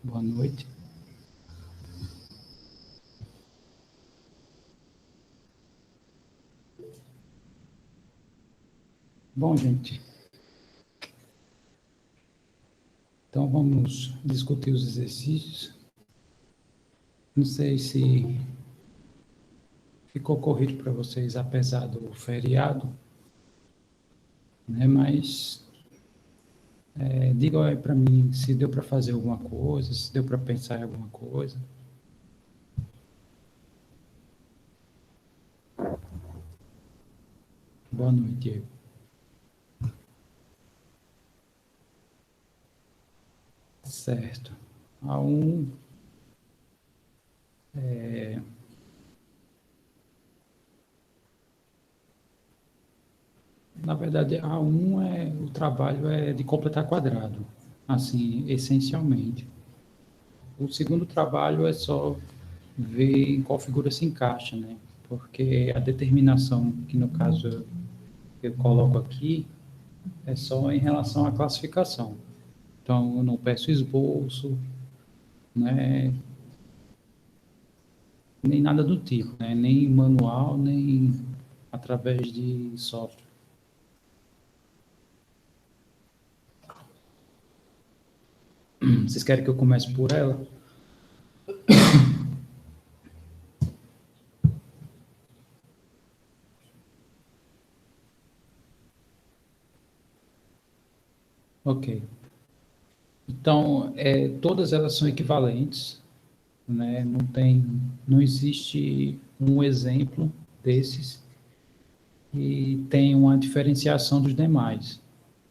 Boa noite. Bom, gente, então vamos discutir os exercícios. Não sei se ficou corrido para vocês, apesar do feriado, né? Mas digam aí para mim se deu para fazer alguma coisa, se deu para pensar em alguma coisa. Boa noite, Diego. Certo. A1, na verdade, A1 o trabalho é de completar quadrado, assim, essencialmente. O segundo trabalho é só ver em qual figura se encaixa, né? Porque a determinação, que no caso eu coloco aqui, é só em relação à classificação. Então, eu não peço esboço, né? Nem nada do tipo, né? Nem manual, nem através de software. Vocês querem que eu comece por ela? Ok. Então, todas elas são equivalentes, né? Não existe um exemplo desses e tem uma diferenciação dos demais.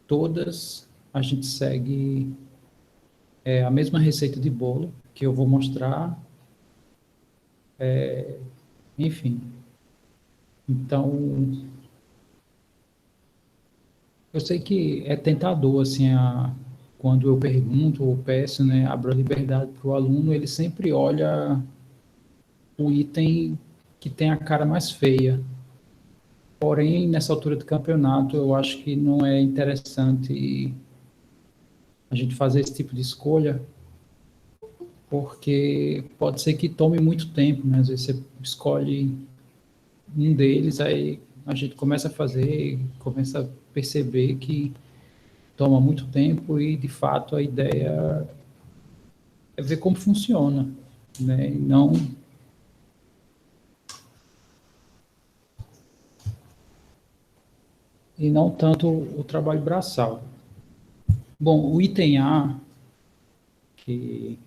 Todas a gente segue a mesma receita de bolo que eu vou mostrar, enfim. Então, eu sei que é tentador, assim, quando eu pergunto ou peço, né, abro a liberdade para o aluno, ele sempre olha o item que tem a cara mais feia. Porém, nessa altura do campeonato, eu acho que não é interessante a gente fazer esse tipo de escolha, porque pode ser que tome muito tempo, né? Às vezes você escolhe um deles, aí a gente começa a fazer, começa a perceber que toma muito tempo e, de fato, a ideia é ver como funciona, né? E não tanto o trabalho braçal. Bom, o item A, que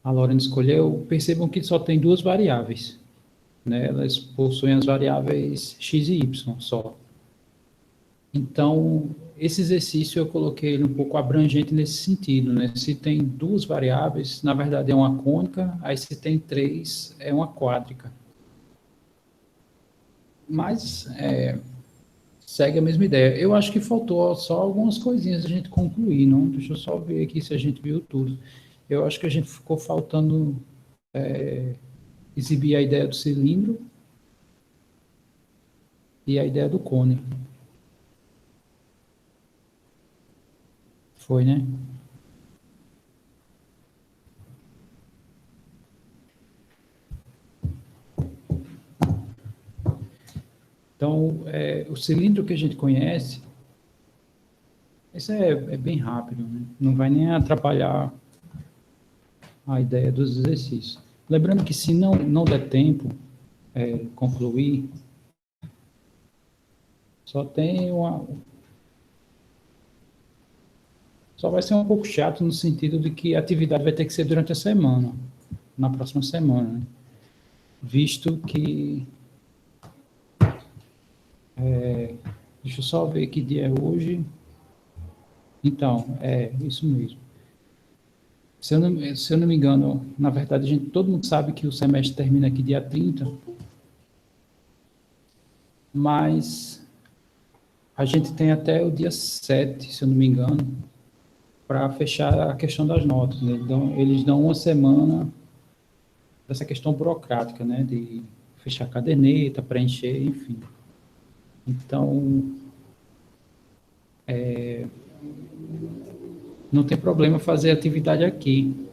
a Lorena escolheu, percebam que só tem duas variáveis, né? Elas possuem as variáveis x e y só. Então, esse exercício eu coloquei ele um pouco abrangente nesse sentido, né? Se tem duas variáveis, na verdade é uma cônica, aí se tem três, é uma quádrica. Mas segue a mesma ideia. Eu acho que faltou só algumas coisinhas a gente concluir, não? Deixa eu só ver aqui se a gente viu tudo. Eu acho que a gente ficou faltando exibir a ideia do cilindro e a ideia do cone. Foi, né? Então, o cilindro que a gente conhece, isso é bem rápido, né? Não vai nem atrapalhar a ideia dos exercícios. Lembrando que se não der tempo concluir, só tem uma. Só vai ser um pouco chato no sentido de que a atividade vai ter que ser durante a semana, na próxima semana, né? Visto que. Deixa eu só ver que dia é hoje. Então, é isso mesmo. Se eu não me engano, na verdade, todo mundo sabe que o semestre termina aqui dia 30, mas a gente tem até o dia 7, se eu não me engano, para fechar a questão das notas, né? Então, eles dão uma semana dessa questão burocrática, né? De fechar a caderneta, preencher, enfim. Então, não tem problema fazer atividade aqui,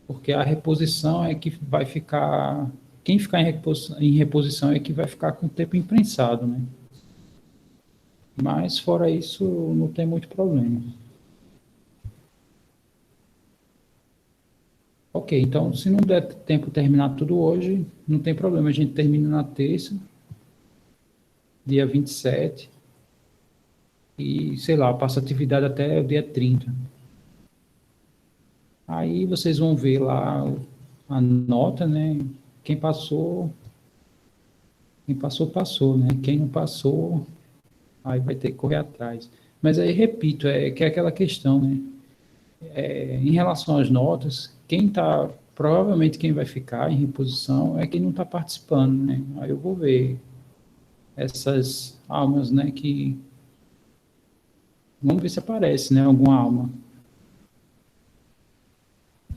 porque a reposição é que vai ficar. Quem ficar em reposição é que vai ficar com o tempo imprensado, né? Mas fora isso, não tem muito problema. Ok, então se não der tempo de terminar tudo hoje, não tem problema. A gente termina na terça, dia 27, e sei lá, passa atividade até o dia 30. Aí vocês vão ver lá a nota, né? Quem passou, quem passou, passou, né? Quem não passou, aí vai ter que correr atrás. Mas aí, repito, é que é aquela questão, né? Em relação às notas, quem está, provavelmente quem vai ficar em reposição é quem não está participando, né? Aí eu vou ver essas almas, né? Que vamos ver se aparece, né? Alguma alma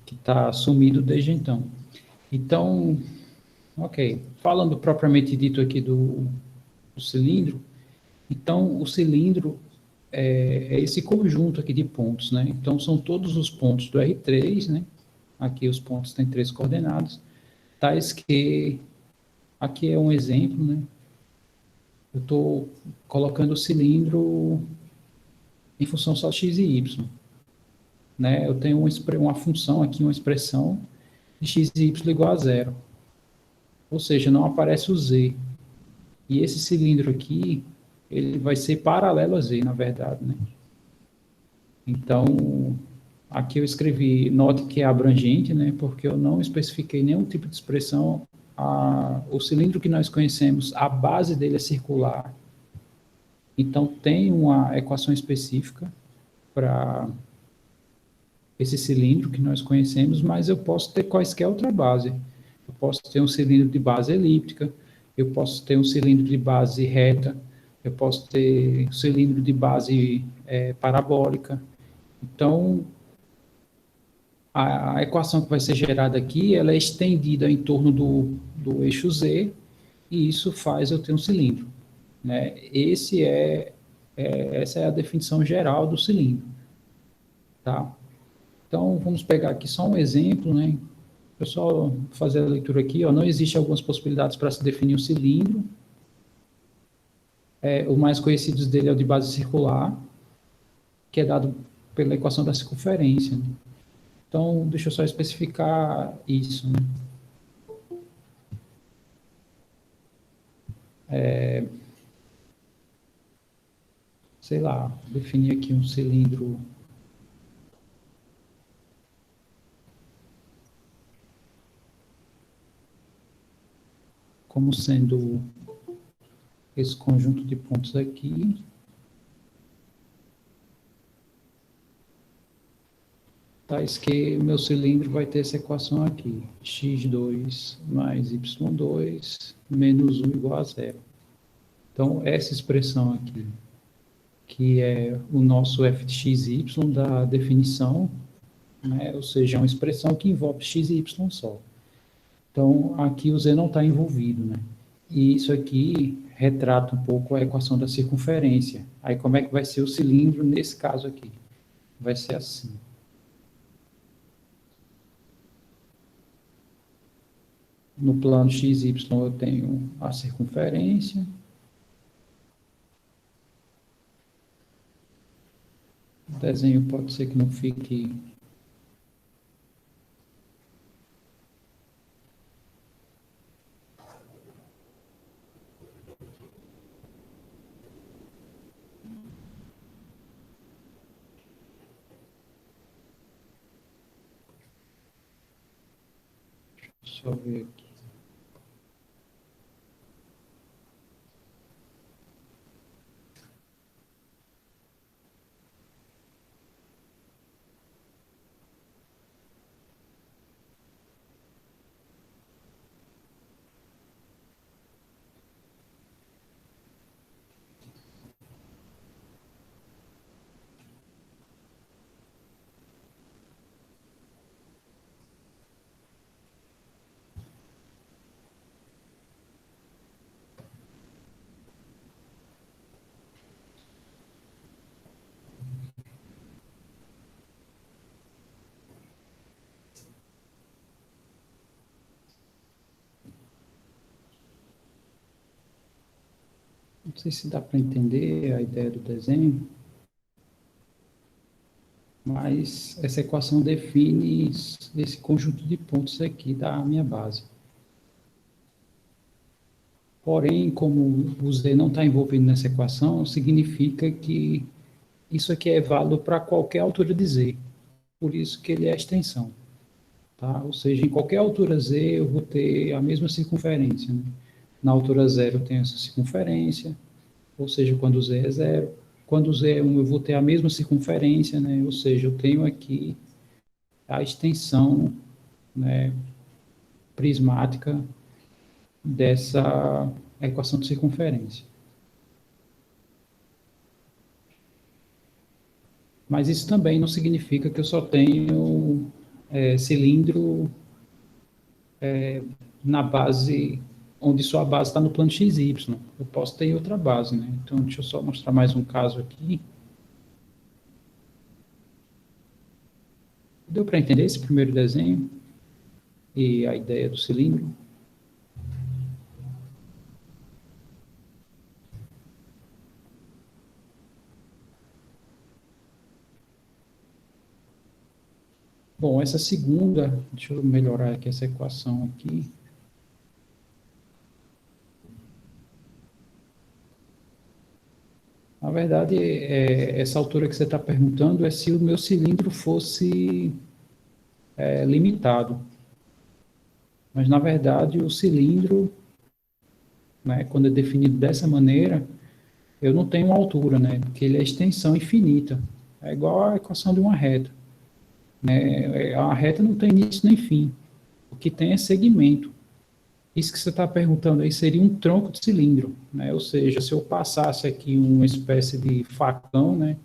que está sumido desde então. Então, ok. Falando propriamente dito aqui do cilindro, então o cilindro é esse conjunto aqui de pontos, né? Então são todos os pontos do R3, né? Aqui os pontos têm 3 coordenadas, tais que aqui é um exemplo, né? Eu estou colocando o cilindro em função só x e y, né? Eu tenho uma função aqui, uma expressão de x e y igual a zero, ou seja, não aparece o z. E esse cilindro aqui, ele vai ser paralelo a z, na verdade, né? Então, aqui eu escrevi, note que é abrangente, né? Porque eu não especifiquei nenhum tipo de expressão. O cilindro que nós conhecemos, a base dele é circular. Então, tem uma equação específica para esse cilindro que nós conhecemos, mas eu posso ter quaisquer outra base. Eu posso ter um cilindro de base elíptica, eu posso ter um cilindro de base reta, eu posso ter um cilindro de base parabólica. Então, a equação que vai ser gerada aqui, ela é estendida em torno do eixo Z, e isso faz eu ter um cilindro, né? Essa é a definição geral do cilindro, tá? Então, vamos pegar aqui só um exemplo, né? Pessoal, fazer a leitura aqui, ó, não existe algumas possibilidades para se definir um cilindro. O mais conhecido dele é o de base circular, que é dado pela equação da circunferência, né? Então, deixa eu só especificar isso, né? Sei lá, definir aqui um cilindro como sendo esse conjunto de pontos aqui, tais que o meu cilindro vai ter essa equação aqui, x2 mais y2 menos 1 igual a zero. Então, essa expressão aqui, que é o nosso f de x e y da definição, né? Ou seja, é uma expressão que envolve x e y só. Então, aqui o z não está envolvido, né? E isso aqui retrata um pouco a equação da circunferência. Aí, como é que vai ser o cilindro nesse caso aqui? Vai ser assim. No plano x, y, eu tenho a circunferência. O desenho pode ser que não fique. Deixa eu ver aqui. Não sei se dá para entender a ideia do desenho, mas essa equação define esse conjunto de pontos aqui da minha base. Porém, como o Z não está envolvido nessa equação, significa que isso aqui é válido para qualquer altura de Z. Por isso que ele é a extensão. Tá? Ou seja, em qualquer altura Z eu vou ter a mesma circunferência. Né? Na altura zero eu tenho essa circunferência, ou seja, quando Z é zero. Quando Z é 1 eu vou ter a mesma circunferência, né? Ou seja, eu tenho aqui a extensão, né, prismática dessa equação de circunferência. Mas isso também não significa que eu só tenho cilindro na base, onde sua base está no plano XY. Eu posso ter outra base, né? Então, deixa eu só mostrar mais um caso aqui. Deu para entender esse primeiro desenho e a ideia do cilindro? Bom, essa segunda, deixa eu melhorar aqui essa equação aqui. Na verdade, essa altura que você está perguntando é se o meu cilindro fosse limitado. Mas, na verdade, o cilindro, né, quando é definido dessa maneira, eu não tenho uma altura, né, porque ele é extensão infinita. É igual a equação de uma reta. Né? A reta não tem início nem fim. O que tem é segmento. Isso que você está perguntando aí seria um tronco de cilindro, né? Ou seja, se eu passasse aqui uma espécie de facão, né,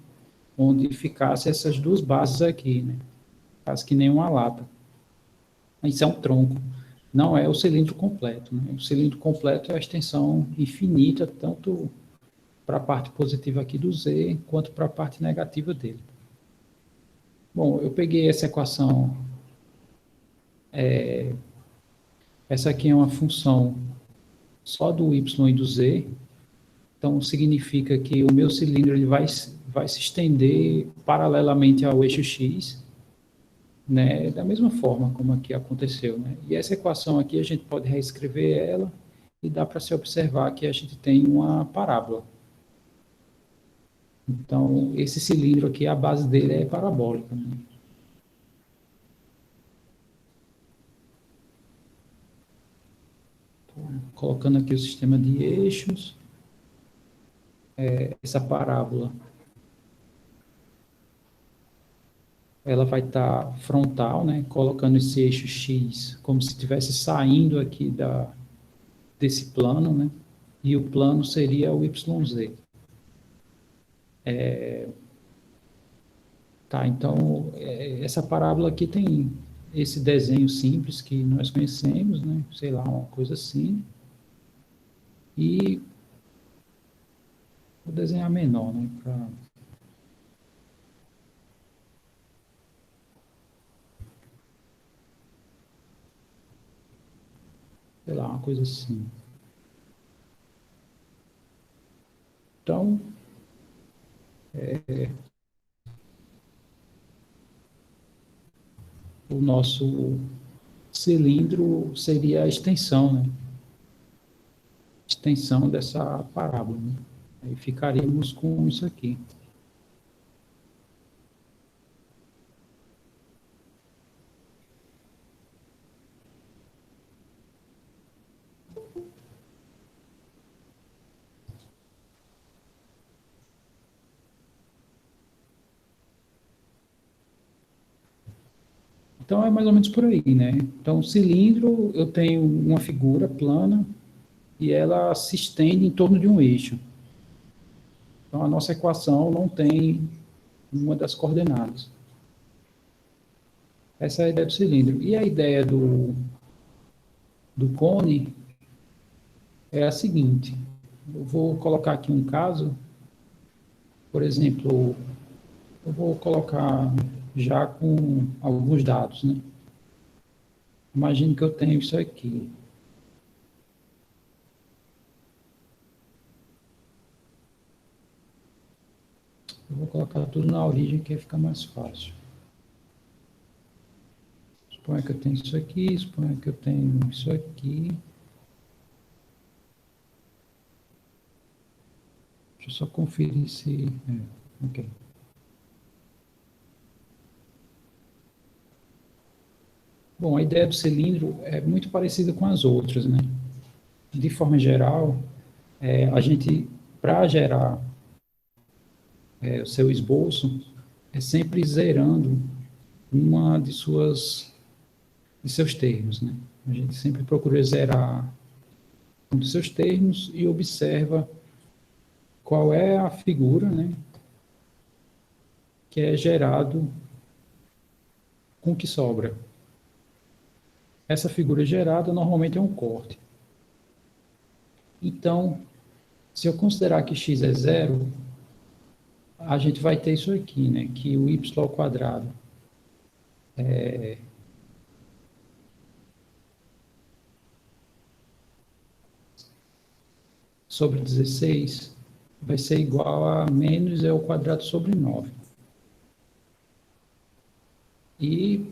onde ficasse essas duas bases aqui, né, quase que nem uma lata. Isso é um tronco, não é o cilindro completo, né? O cilindro completo é a extensão infinita, tanto para a parte positiva aqui do Z, quanto para a parte negativa dele. Bom, eu peguei essa equação, essa aqui é uma função só do Y e do Z, então significa que o meu cilindro ele vai se estender paralelamente ao eixo X, né, da mesma forma como aqui aconteceu, né? E essa equação aqui a gente pode reescrever ela e dá para se observar que a gente tem uma parábola. Então, esse cilindro aqui, a base dele é parabólica, né? Colocando aqui o sistema de eixos, essa parábola, ela vai estar frontal, né? Colocando esse eixo X como se estivesse saindo aqui desse plano, né? E o plano seria o YZ. Tá, então, essa parábola aqui tem esse desenho simples que nós conhecemos, né? Sei lá, uma coisa assim. E vou desenhar menor, né? Sei lá, uma coisa assim. Então, o nosso cilindro seria a extensão, né? Extensão dessa parábola, né? Aí ficaríamos com isso aqui. Então, é mais ou menos por aí, né? Então, cilindro, eu tenho uma figura plana e ela se estende em torno de um eixo. Então, a nossa equação não tem uma das coordenadas. Essa é a ideia do cilindro. E a ideia do cone é a seguinte. Eu vou colocar aqui um caso. Por exemplo, eu vou colocar já com alguns dados, né? Imagine que eu tenho isso aqui. Eu vou colocar tudo na origem, que fica mais fácil. Suponha que eu tenho isso aqui, suponha que eu tenho isso aqui. Deixa eu só conferir se... ok. Bom, a ideia do cilindro é muito parecida com as outras, né? De forma geral, a gente, para gerar o seu esboço, é sempre zerando uma de seus termos, né? A gente sempre procura zerar um dos seus termos e observa qual é a figura, né, que é gerado com o que sobra. Essa figura gerada normalmente é um corte. Então, se eu considerar que x é zero, a gente vai ter isso aqui, né, que o y ao quadrado sobre 16 vai ser igual a menos e ao quadrado sobre 9. E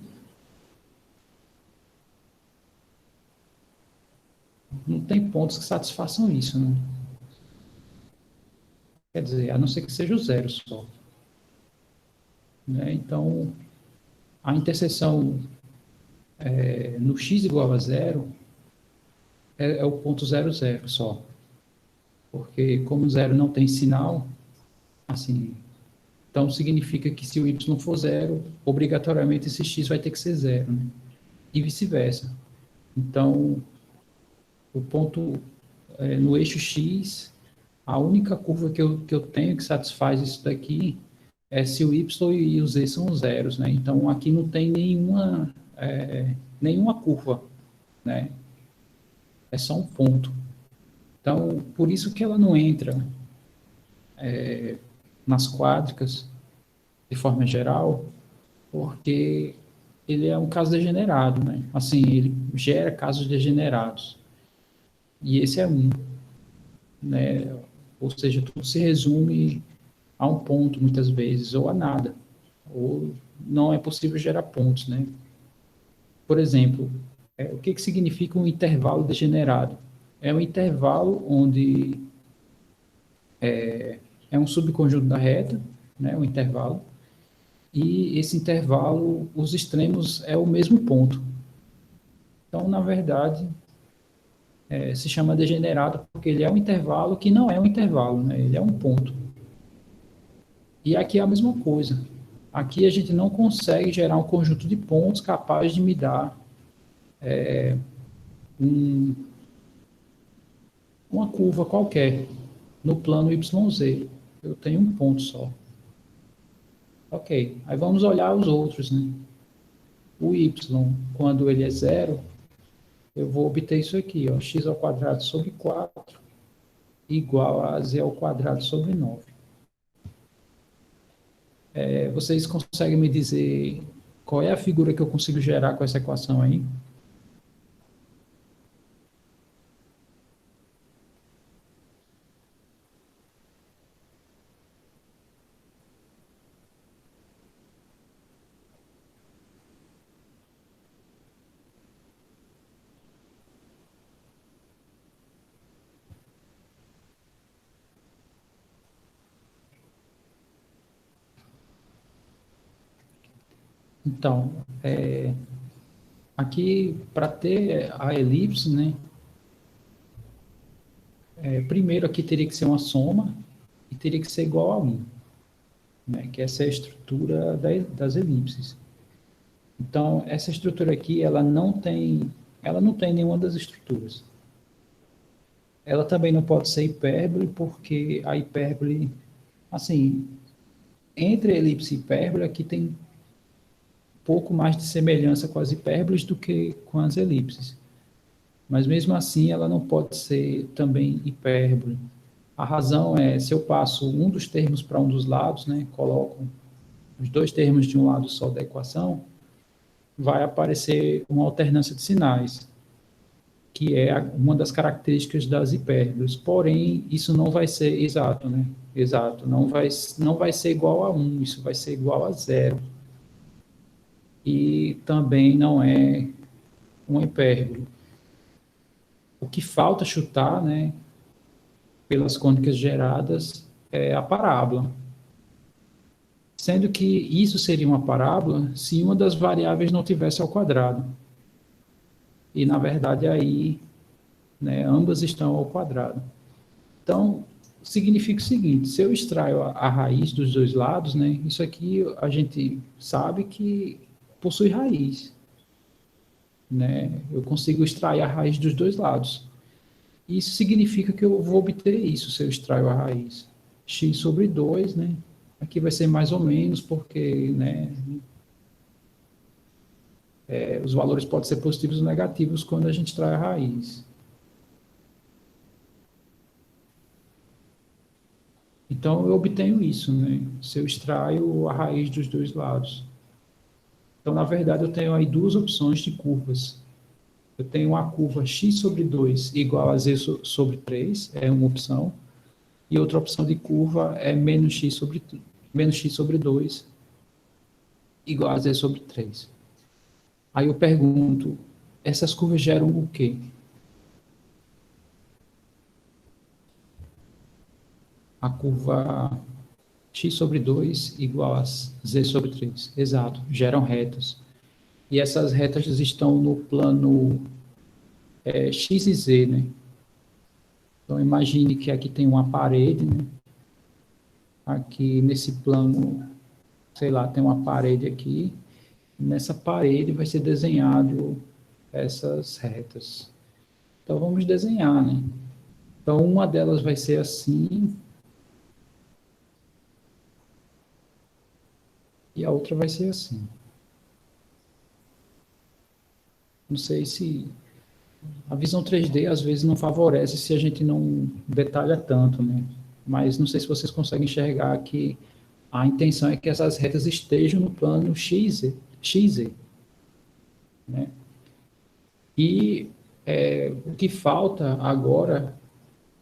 não tem pontos que satisfaçam isso, né? Quer dizer, a não ser que seja o zero só. Né? Então, a interseção no x igual a zero é o ponto 00 só. Porque como zero não tem sinal, assim, então significa que se o y for zero, obrigatoriamente esse x vai ter que ser zero, né? E vice-versa. Então, o ponto no eixo x, a única curva que eu tenho que satisfaz isso daqui é se o y e o z são zeros, né? Então, aqui não tem nenhuma curva, né? É só um ponto. Então, por isso que ela não entra nas quádricas, de forma geral, porque ele é um caso degenerado, né? Assim, ele gera casos degenerados. E esse é um, né? Ou seja, tudo se resume a um ponto, muitas vezes, ou a nada. Ou não é possível gerar pontos, né? Por exemplo, o que significa um intervalo degenerado? É um intervalo onde é um subconjunto da reta, né? Um intervalo, e esse intervalo, os extremos é o mesmo ponto. Então, na verdade, se chama degenerado porque ele é um intervalo que não é um intervalo, né? Ele é um ponto. E aqui é a mesma coisa. Aqui a gente não consegue gerar um conjunto de pontos capaz de me dar uma curva qualquer no plano YZ. Eu tenho um ponto só. Ok, aí vamos olhar os outros, né? O Y, quando ele é zero, eu vou obter isso aqui, ó, x ao quadrado sobre 4 igual a z ao quadrado sobre 9. Vocês conseguem me dizer qual é a figura que eu consigo gerar com essa equação aí? Então, aqui, para ter a elipse, né, primeiro aqui teria que ser uma soma e teria que ser igual a 1, né, que essa é a estrutura das elipses. Então, essa estrutura aqui, ela não tem nenhuma das estruturas. Ela também não pode ser hipérbole, porque a hipérbole, assim, entre elipse e hipérbole, aqui tem pouco mais de semelhança com as hipérboles do que com as elipses. Mas mesmo assim, ela não pode ser também hipérbole. A razão é, se eu passo um dos termos para um dos lados, né, coloco os dois termos de um lado só da equação, vai aparecer uma alternância de sinais, que é uma das características das hipérboles. Porém, isso não vai ser exato, né? Exato, não vai ser igual a 1, isso vai ser igual a zero. E também não é uma hipérbole. O que falta chutar, né, pelas cônicas geradas, é a parábola. Sendo que isso seria uma parábola se uma das variáveis não tivesse ao quadrado. E, na verdade, aí, né, ambas estão ao quadrado. Então, significa o seguinte, se eu extraio a raiz dos dois lados, né, isso aqui a gente sabe que possui raiz. Né? Eu consigo extrair a raiz dos dois lados. Isso significa que eu vou obter isso se eu extraio a raiz. X sobre 2, né? Aqui vai ser mais ou menos, porque né, os valores podem ser positivos ou negativos quando a gente extrai a raiz. Então, eu obtenho isso, né? Se eu extraio a raiz dos dois lados. Então, na verdade, eu tenho aí duas opções de curvas. Eu tenho a curva x sobre 2 igual a z sobre 3, é uma opção. E outra opção de curva é menos x sobre 2 igual a z sobre 3. Aí eu pergunto, essas curvas geram o quê? A curva x sobre 2 igual a z sobre 3. Exato, geram retas. E essas retas estão no plano x e z, né? Então imagine que aqui tem uma parede, né? Aqui nesse plano, sei lá, tem uma parede aqui. Nessa parede vai ser desenhado essas retas. Então vamos desenhar, né? Então uma delas vai ser assim e a outra vai ser assim. Não sei se a visão 3D às vezes não favorece se a gente não detalha tanto, né? Mas não sei se vocês conseguem enxergar que a intenção é que essas retas estejam no plano XZ, né? E o que falta agora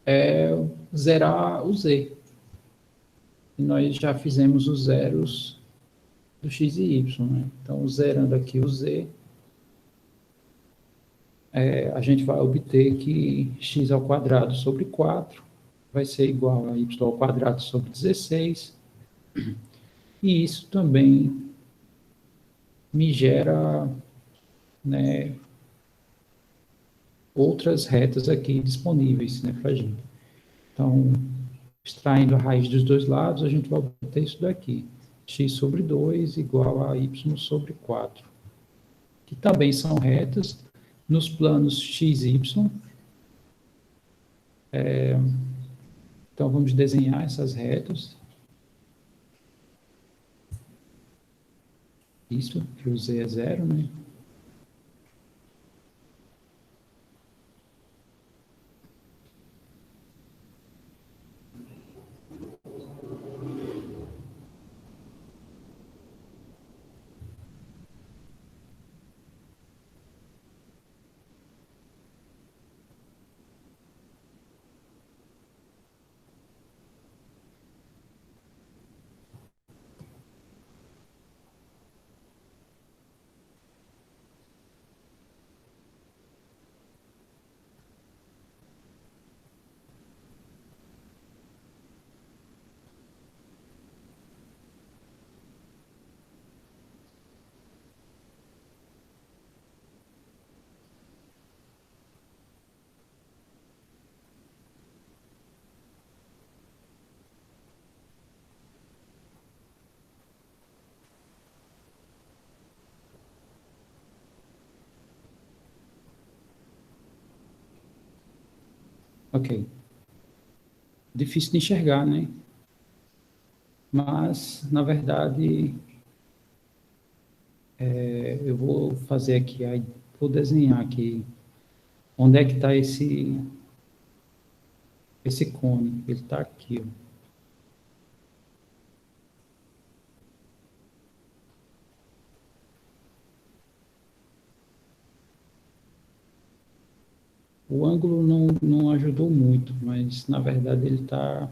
é zerar o Z. E nós já fizemos os zeros do x e y, né? Então, zerando aqui o z, a gente vai obter que x ao quadrado sobre 4 vai ser igual a y ao quadrado sobre 16, e isso também me gera, né, outras retas aqui disponíveis, né, para a gente. Então, extraindo a raiz dos dois lados, a gente vai obter isso daqui, x sobre 2 igual a y sobre 4, que também são retas nos planos x e y. Então, vamos desenhar essas retas. Isso, que o z é zero, né? Ok. Difícil de enxergar, né? Mas, na verdade, eu vou fazer aqui, vou desenhar aqui onde é que está esse cone. Ele está aqui, ó. O ângulo não ajudou muito, mas na verdade ele está,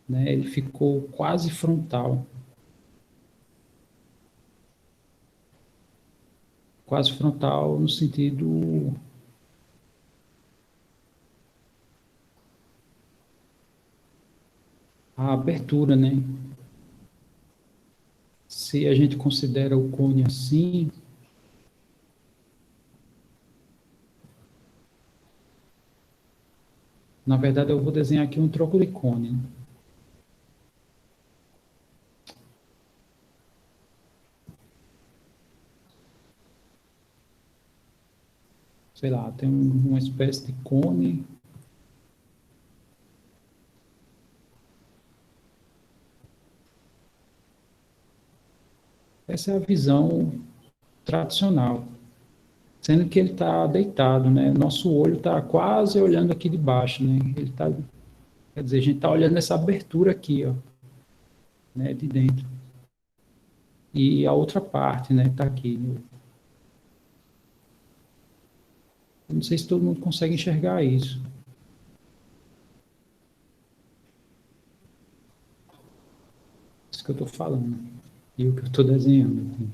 né, ele ficou quase frontal. Quase frontal no sentido a abertura, né? Se a gente considera o cone assim, na verdade eu vou desenhar aqui um troco de cone, né? Sei lá, tem uma espécie de cone. Essa é a visão tradicional, sendo que ele está deitado, né? Nosso olho está quase olhando aqui de baixo, né? Ele tá, quer dizer, a gente está olhando essa abertura aqui, ó, né? De dentro. E a outra parte, né? Está aqui. Eu não sei se todo mundo consegue enxergar isso. Isso que eu estou falando. E o que eu estou desenhando.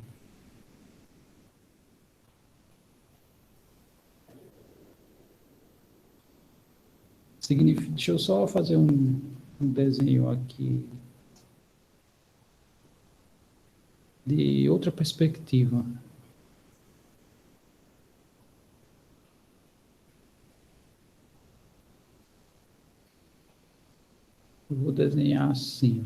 Significa, deixa eu só fazer um desenho aqui de outra perspectiva. Eu vou desenhar assim.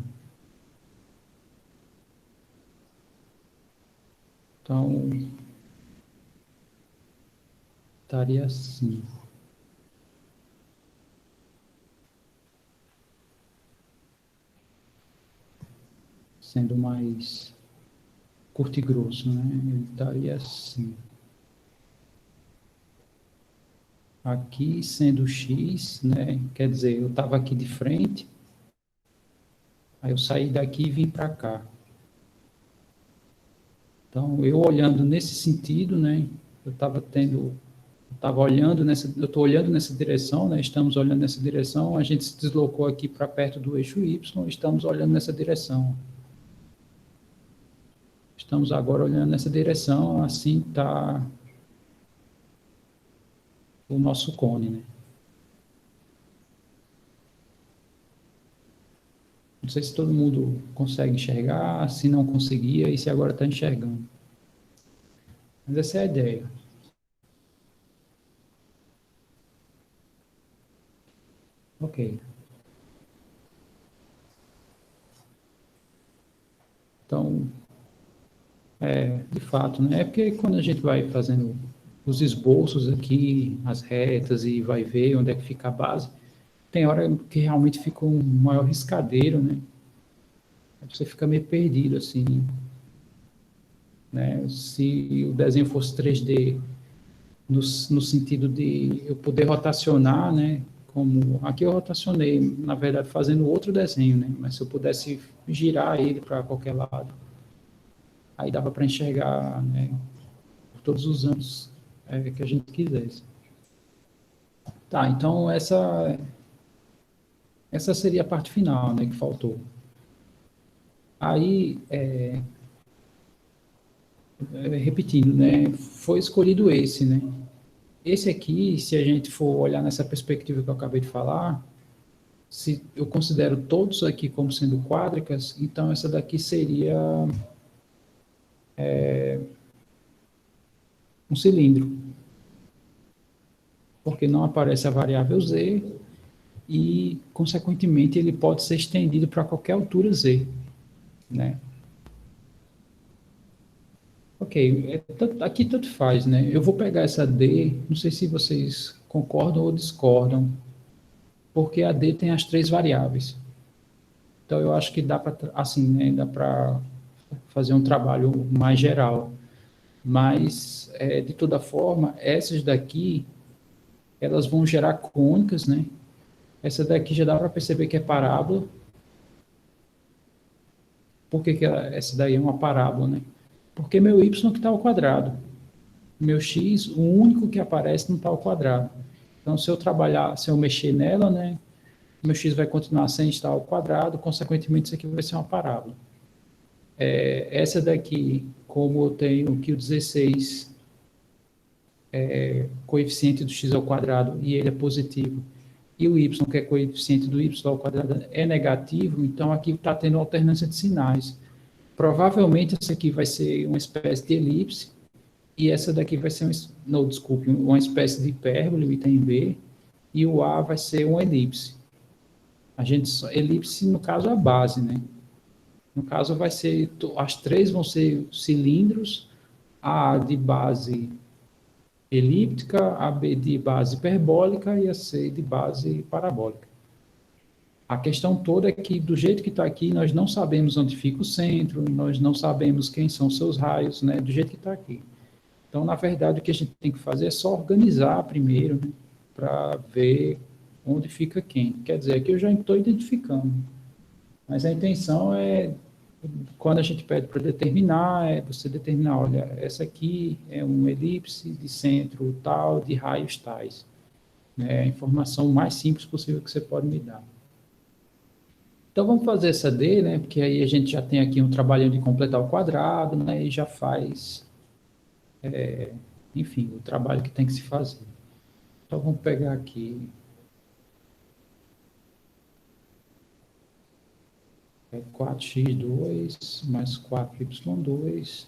Então, estaria assim. Sendo mais curto e grosso, né? Ele estaria assim. Aqui sendo X, né? Quer dizer, eu estava aqui de frente, aí eu saí daqui e vim para cá. Então, eu olhando nesse sentido, né? Eu estava olhando eu estou olhando nessa direção, né? Estamos olhando nessa direção, a gente se deslocou aqui para perto do eixo Y, estamos olhando nessa direção. Estamos agora olhando nessa direção, assim está o nosso cone, né? Não sei se todo mundo consegue enxergar, se não conseguia e se agora está enxergando. Mas essa é a ideia. Ok. Então, de fato, né? É porque quando a gente vai fazendo os esboços aqui, as retas e vai ver onde é que fica a base, tem hora que realmente fica um maior riscadeiro, né? Você fica meio perdido, assim, né? Se o desenho fosse 3D, no sentido de eu poder rotacionar, né? Como aqui eu rotacionei, na verdade, fazendo outro desenho, né? Mas se eu pudesse girar ele para qualquer lado, aí dava para enxergar, né? Por todos os ângulos que a gente quisesse. Tá, então essa seria a parte final, né? Que faltou. Aí, repetindo, né? Foi escolhido esse, né? Esse aqui, se a gente for olhar nessa perspectiva que eu acabei de falar, se eu considero todos aqui como sendo quádricas, então essa daqui seria um cilindro, porque não aparece a variável z e, consequentemente, ele pode ser estendido para qualquer altura z, né? Ok, aqui tanto faz, né? Eu vou pegar essa d, não sei se vocês concordam ou discordam, porque a d tem as três variáveis. Então eu acho que dá para, assim, né? Dá para fazer um trabalho mais geral. Mas, de toda forma, essas daqui, elas vão gerar cônicas, né? Essa daqui já dá para perceber que é parábola. Por que essa daí é uma parábola, né? Porque meu y que está ao quadrado, meu x, o único que aparece não está ao quadrado. Então, se eu trabalhar, se eu mexer nela, né, meu x vai continuar sem estar ao quadrado, consequentemente, isso aqui vai ser uma parábola. Essa daqui, como eu tenho que o 16 coeficiente do x ao quadrado e ele é positivo, e o y, que é coeficiente do y ao quadrado, é negativo, então aqui está tendo alternância de sinais. Provavelmente essa aqui vai ser uma espécie de elipse, e essa daqui vai ser, não, desculpe, uma espécie de hipérbole, o item B, e o A vai ser uma elipse. Elipse, no caso, é a base, né? No caso, vai ser, as três vão ser cilindros, a de base elíptica, a B de base hiperbólica e a C de base parabólica. A questão toda é que, do jeito que está aqui, nós não sabemos onde fica o centro, nós não sabemos quem são seus raios, né, do jeito que está aqui. Então, na verdade, o que a gente tem que fazer é só organizar primeiro, né, para ver onde fica quem. Quer dizer, aqui eu já estou identificando, mas a intenção é, quando a gente pede para determinar, é você determinar, olha, essa aqui é uma elipse de centro tal, de raios tais. É a informação mais simples possível que você pode me dar. Então vamos fazer essa D, né? Porque aí a gente já tem aqui um trabalhinho de completar o quadrado, né? E já faz, enfim, o trabalho que tem que se fazer. Então vamos pegar aqui 4x2 mais 4y2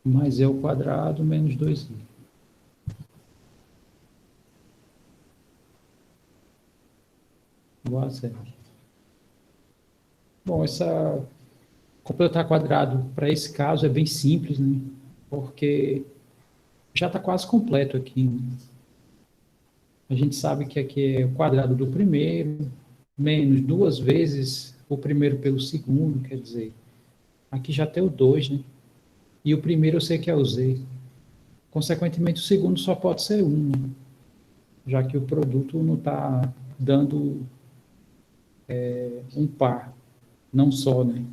mais e ao quadrado menos 2i. Igual a zero. Bom, essa completar quadrado para esse caso é bem simples, né? Porque já está quase completo aqui. A gente sabe que aqui é o quadrado do primeiro, menos duas vezes o primeiro pelo segundo, quer dizer, aqui já tem o 2, né? E o primeiro eu sei que é o z. Consequentemente, o segundo só pode ser 1, né? Já que o produto não está dando um par, não só, né?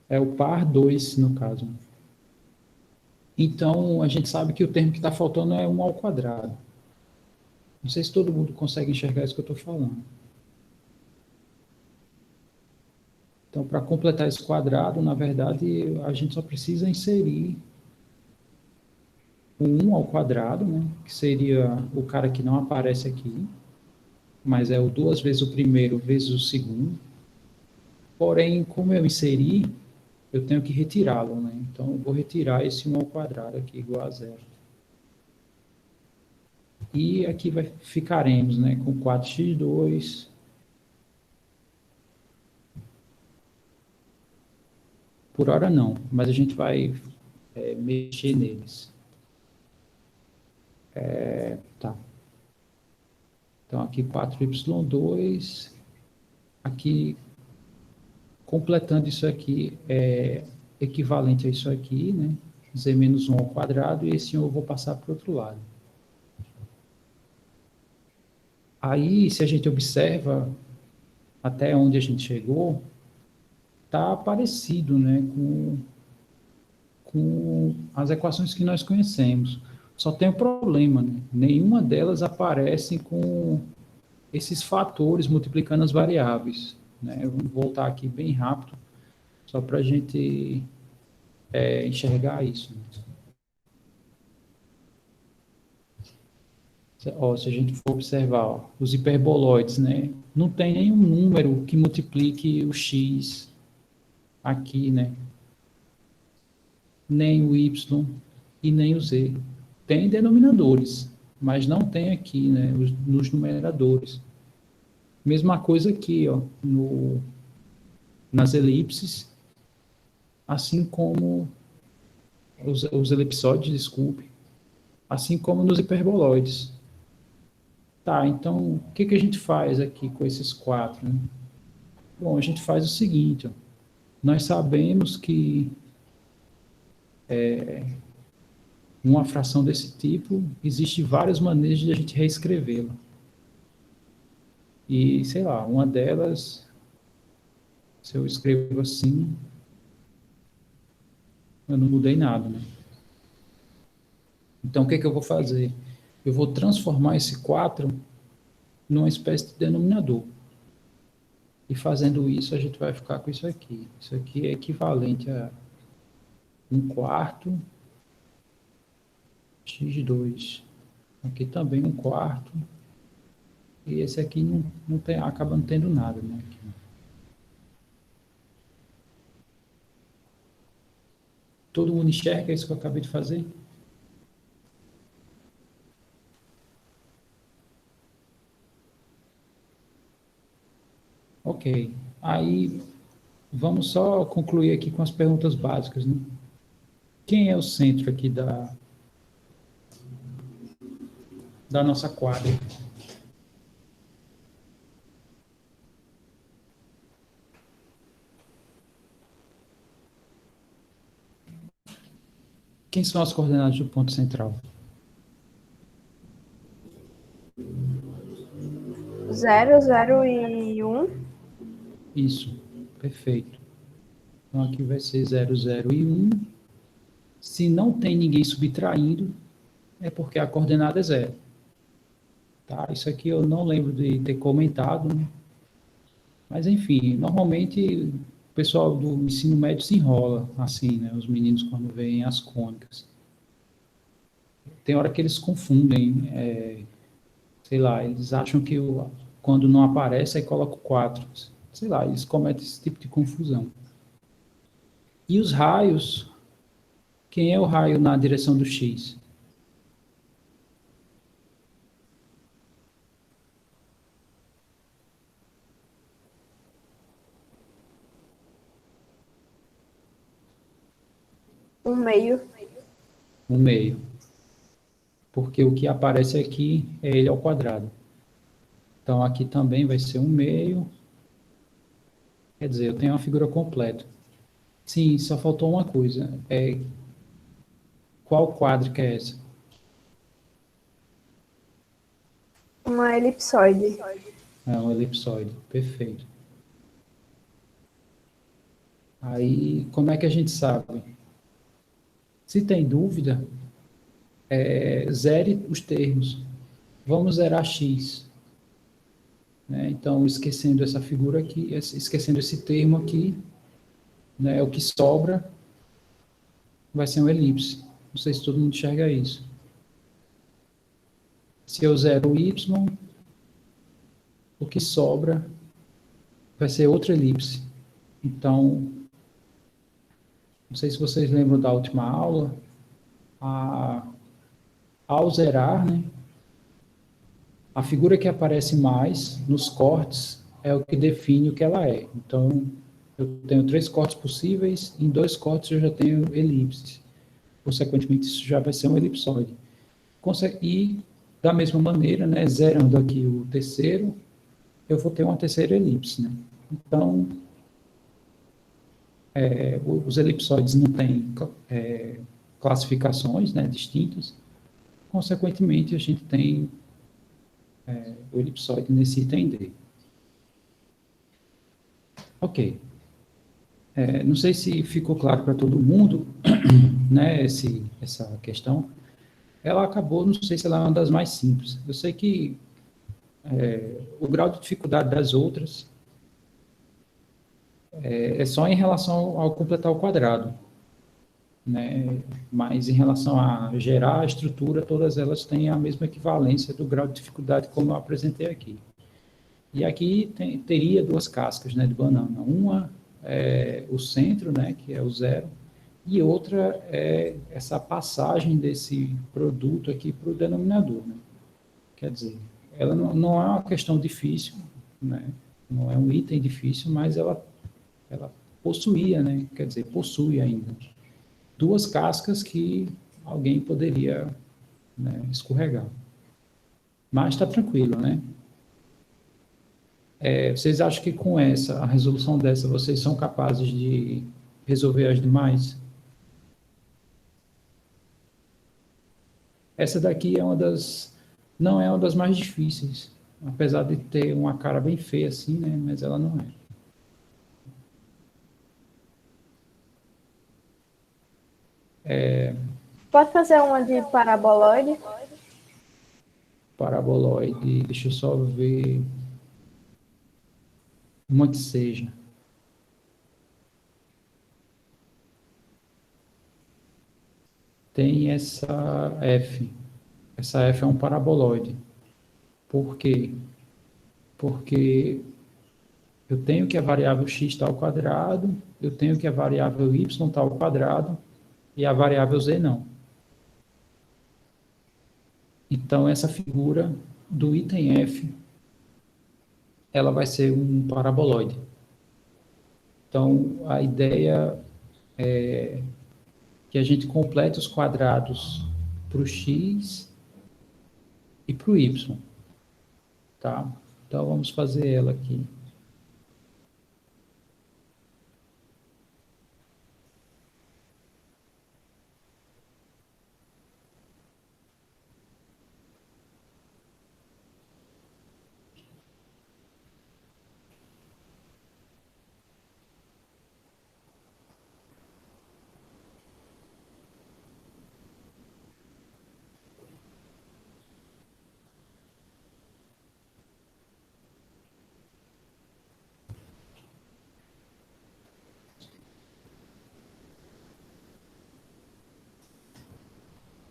É o par 2, no caso. Então, a gente sabe que o termo que está faltando é 1 ao quadrado. Não sei se todo mundo consegue enxergar isso que eu estou falando. Então, para completar esse quadrado, na verdade, a gente só precisa inserir o 1 ao quadrado, né? Que seria o cara que não aparece aqui, mas é o 2 vezes o primeiro vezes o segundo. Porém, como eu inseri, eu tenho que retirá-lo, né? Então, eu vou retirar esse 1 ao quadrado aqui, igual a zero. E aqui ficaremos, né, com 4x2 por hora não, mas a gente vai mexer neles. Tá. Então, aqui 4y2, aqui, completando isso aqui, é equivalente a isso aqui, né? Z menos 1 ao quadrado, e esse 1 eu vou passar para o outro lado. Aí, se a gente observa até onde a gente chegou, está parecido, né, com as equações que nós conhecemos. Só tem um problema, né? Nenhuma delas aparece com esses fatores multiplicando as variáveis, né? Eu vou voltar aqui bem rápido, só para a gente enxergar isso. Ó, se a gente for observar, ó, os hiperboloides, né? Não tem nenhum número que multiplique o x aqui, né? Nem o y e nem o z. Tem denominadores, mas não tem aqui, né? Nos numeradores. Mesma coisa aqui, ó, nas elipses, assim como os elipsóides, desculpe, assim como nos hiperboloides. Tá, então, o que a gente faz aqui com esses quatro, né? Bom, a gente faz o seguinte, ó, nós sabemos que uma fração desse tipo, existe várias maneiras de a gente reescrevê-la. E, sei lá, uma delas, se eu escrevo assim, Eu não mudei nada, né? Então, o que é que eu vou fazer? Eu vou transformar esse 4 numa espécie de denominador. E fazendo isso, a gente vai ficar com isso aqui. Isso aqui é equivalente a 1/4 x2. Aqui também 1/4. E esse aqui não tem, acaba não tendo nada, né? Aqui. Todo mundo enxerga isso que eu acabei de fazer? Ok. Aí, vamos só concluir aqui com as perguntas básicas, né? Quem é o centro aqui da nossa quadra? Quem são as coordenadas do ponto central? 0, 0 e 1. Isso, perfeito. Então, aqui vai ser 0, 0 e 1. Se não tem ninguém subtraindo, é porque a coordenada é 0. Tá? Isso aqui eu não lembro de ter comentado, né? Mas, enfim, normalmente o pessoal do ensino médio se enrola, assim, né? Os meninos quando veem as cônicas. Tem hora que eles confundem, sei lá, eles acham que quando não aparece, aí coloca o 4. Sei lá, eles cometem esse tipo de confusão. E os raios, quem é o raio na direção do X? Um meio. O meio. Porque o que aparece aqui é ele ao quadrado. Então, aqui também vai ser um meio. Quer dizer, eu tenho uma figura completa. Sim, só faltou uma coisa. Qual quadro é essa? Uma elipsoide. É um elipsoide. Perfeito. Aí, como é que a gente sabe? Se tem dúvida, zere os termos. Vamos zerar x. Né? Então, esquecendo essa figura aqui, esquecendo esse termo aqui, né, o que sobra vai ser um elipse. Não sei se todo mundo enxerga isso. Se eu zero o y, o que sobra vai ser outra elipse. Então, não sei se vocês lembram da última aula, ao zerar, né, a figura que aparece mais nos cortes é o que define o que ela é. Então, eu tenho 3 cortes possíveis, em 2 cortes eu já tenho elipses. Consequentemente, isso já vai ser um elipsoide. E, da mesma maneira, né, zerando aqui o terceiro, eu vou ter uma terceira elipse. Né? Então, os elipsoides não têm classificações, né, distintas. Consequentemente, a gente tem o elipsoide nesse item D. Ok. Não sei se ficou claro para todo mundo, né, essa questão. Ela acabou, não sei se ela é uma das mais simples. Eu sei que o grau de dificuldade das outras é só em relação ao completar o quadrado, né? Mas em relação a gerar a estrutura, todas elas têm a mesma equivalência do grau de dificuldade como eu apresentei aqui. E aqui teria 2 cascas, né, de banana. Uma é o centro, né, que é o 0, e outra é essa passagem desse produto aqui para o denominador, né? Quer dizer, ela não é uma questão difícil, né? Não é um item difícil, mas ela possuía, né? Quer dizer, possui ainda 2 cascas que alguém poderia, né, escorregar. Mas está tranquilo, né? Vocês acham que com a resolução dessa, vocês são capazes de resolver as demais? Essa daqui não é uma das mais difíceis, apesar de ter uma cara bem feia assim, né? Mas ela não é. Pode fazer uma de paraboloide? Paraboloide, deixa eu só ver uma que seja. Tem essa F. Essa F é um paraboloide. Por quê? Porque eu tenho que a variável x está ao quadrado, eu tenho que a variável y está ao quadrado e a variável z não. Então, essa figura do item F, ela vai ser um paraboloide. Então, a ideia é que a gente complete os quadrados para o x e para o y, tá? Então, vamos fazer ela aqui.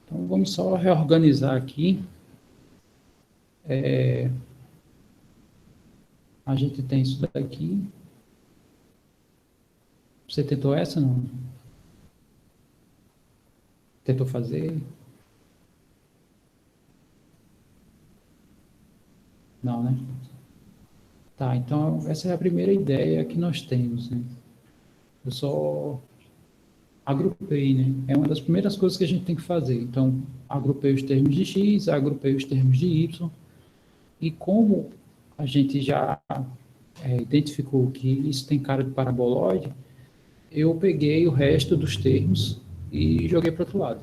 Então, vamos só reorganizar aqui. A gente tem isso daqui. Você tentou essa, não? Tentou fazer? Não, né? Tá, então essa é a primeira ideia que nós temos, né? Eu só agrupei, né? É uma das primeiras coisas que a gente tem que fazer. Então, agrupei os termos de x, agrupei os termos de y, e como a gente já identificou que isso tem cara de paraboloide, eu peguei o resto dos termos e joguei para o outro lado.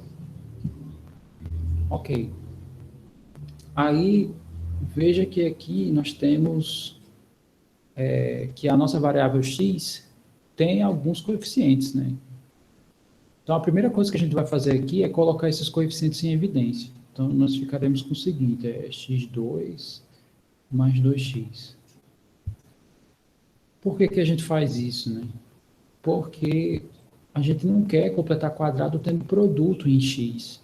Ok. Aí, veja que aqui nós temos que a nossa variável x tem alguns coeficientes, né? Então, a primeira coisa que a gente vai fazer aqui é colocar esses coeficientes em evidência. Então, nós ficaremos com o seguinte, x2 mais 2x. Por que que a gente faz isso, né? Porque a gente não quer completar quadrado tendo produto em x.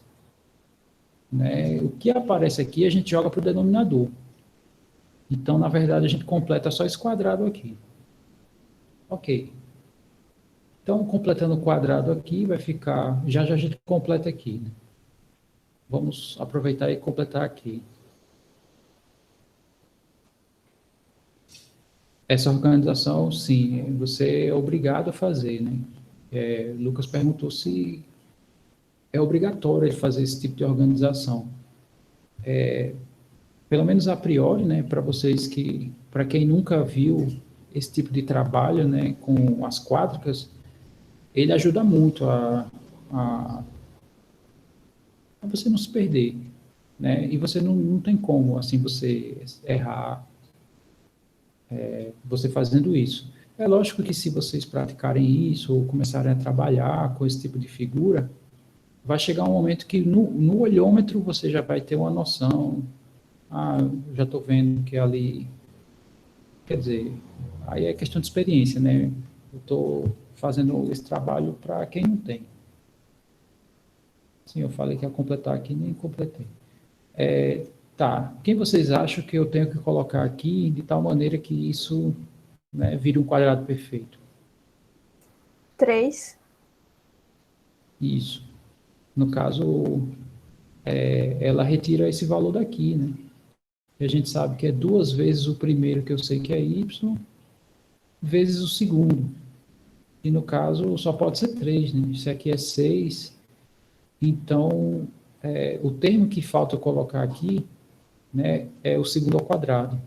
Né? O que aparece aqui, a gente joga para o denominador. Então, na verdade, a gente completa só esse quadrado aqui. Ok. Então, completando o quadrado aqui, vai ficar... Já a gente completa aqui, né? Vamos aproveitar e completar aqui. Essa organização, sim, você é obrigado a fazer, né? Lucas perguntou se é obrigatório ele fazer esse tipo de organização. Pelo menos a priori, né, para vocês que, para quem nunca viu esse tipo de trabalho, né, com as quádricas, ele ajuda muito a você não se perder, né? E você não tem como, assim, você errar você fazendo isso. É lógico que se vocês praticarem isso ou começarem a trabalhar com esse tipo de figura, vai chegar um momento que no olhômetro você já vai ter uma noção. Ah, já estou vendo que ali. Quer dizer, aí é questão de experiência, né? Eu estou fazendo esse trabalho para quem não tem. Sim, eu falei que ia completar aqui, nem completei. Tá, quem vocês acham que eu tenho que colocar aqui de tal maneira que isso, né, vire um quadrado perfeito? 3. Isso. No caso, ela retira esse valor daqui, né? E a gente sabe que é 2 vezes o primeiro, que eu sei que é y, vezes o segundo. E no caso, só pode ser 3, né? Isso aqui é 6. Então, o termo que falta eu colocar aqui, né, é o segundo ao quadrado.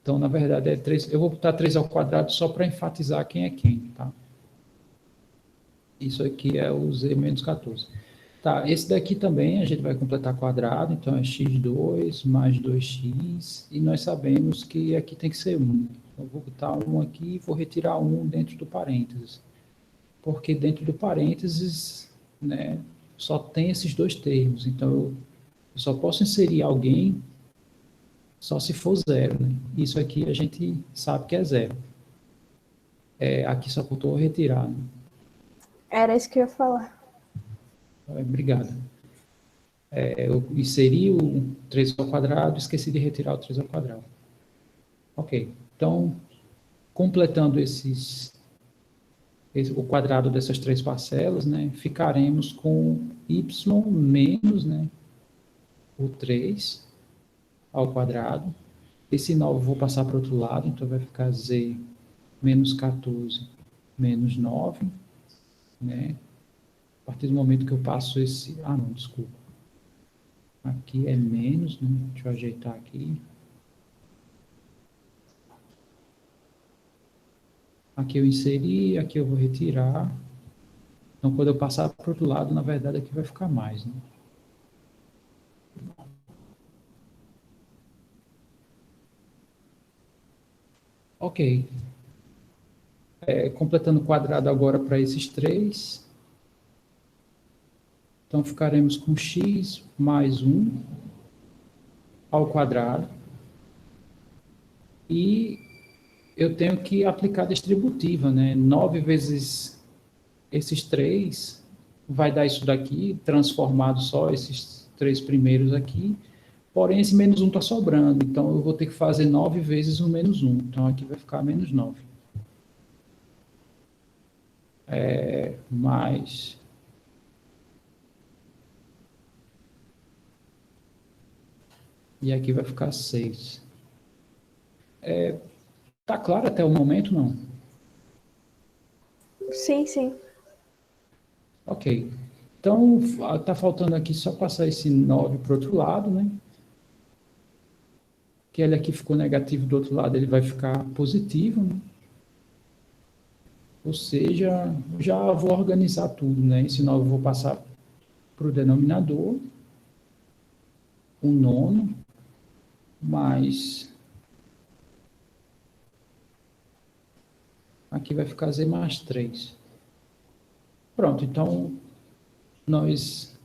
Então, na verdade, é 3. Eu vou botar 3 ao quadrado só para enfatizar quem é quem, tá? Isso aqui é o z menos 14. Tá, esse daqui também a gente vai completar quadrado, então é x2 mais 2x, e nós sabemos que aqui tem que ser 1. Então, eu vou botar 1 aqui e vou retirar 1 dentro do parênteses. Porque dentro do parênteses né, só tem esses dois termos. Então, eu só posso inserir alguém só se for zero, né? Isso aqui a gente sabe que é zero. Aqui só faltou retirar, né? Era isso que eu ia falar. Obrigado. Eu inseri o 3 ao quadrado, esqueci de retirar o 3 ao quadrado. Ok. Então, completando o quadrado dessas três parcelas, né, ficaremos com y menos, né, o 3 ao quadrado. Esse 9 eu vou passar para o outro lado, então vai ficar z menos 14 menos 9, né? A partir do momento que eu passo esse... Ah, não, desculpa. Aqui é menos, né? Deixa eu ajeitar aqui. Aqui eu inseri, aqui eu vou retirar. Então, quando eu passar para o outro lado, na verdade, aqui vai ficar mais, né? Ok. Completando o quadrado agora para esses três. Então, ficaremos com x mais 1 ao quadrado. E eu tenho que aplicar a distributiva, né? 9 vezes esses 3 vai dar isso daqui, transformado só esses 3 primeiros aqui. Porém, esse menos 1 está sobrando. Então, eu vou ter que fazer 9 vezes o menos 1. Então, aqui vai ficar menos 9. Mais... E aqui vai ficar 6. Tá claro até o momento, não? Sim, sim. Ok. Então, tá faltando aqui só passar esse 9 para o outro lado, né? Que ele aqui ficou negativo do outro lado, ele vai ficar positivo, né? Ou seja, já vou organizar tudo, né? Esse 9 eu vou passar para o denominador, o nono, mais... Aqui vai ficar z mais 3. Pronto, então, nós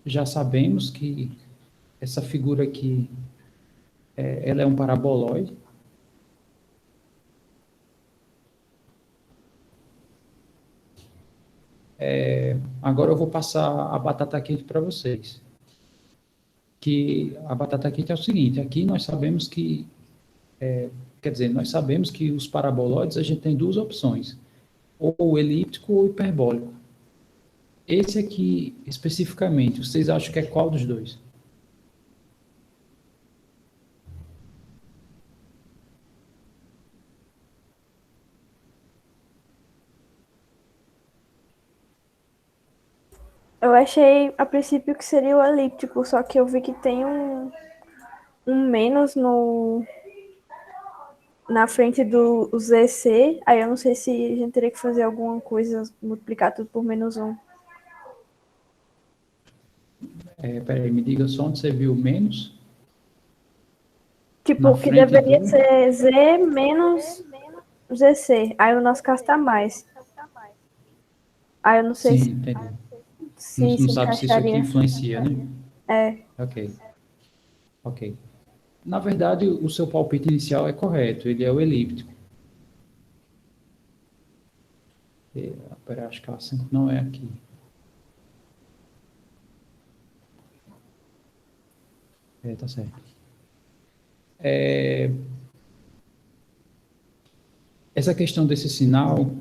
já sabemos que essa figura aqui, ela é um paraboloide. Agora eu vou passar a batata quente para vocês. Que a batata quente é o seguinte, aqui nós sabemos que, quer dizer, nós sabemos que os paraboloides a gente tem duas opções, ou elíptico ou hiperbólico. Esse aqui, especificamente, vocês acham que é qual dos dois? Eu achei a princípio que seria o elíptico, só que eu vi que tem um menos na frente do ZC, aí eu não sei se a gente teria que fazer alguma coisa, multiplicar tudo por menos 1. Peraí, me diga só onde você viu menos. Tipo, Na que frente deveria do... ser Z menos ZC. Aí o nosso caso tá mais. Aí eu não sei Sim, entendi. Não, se não sabe se isso aqui encaixaria. influencia, né? É. Ok. Na verdade, o seu palpite inicial é correto, ele é o elíptico. Peraí, acho que a 5 não é aqui. Tá certo. Essa questão desse sinal,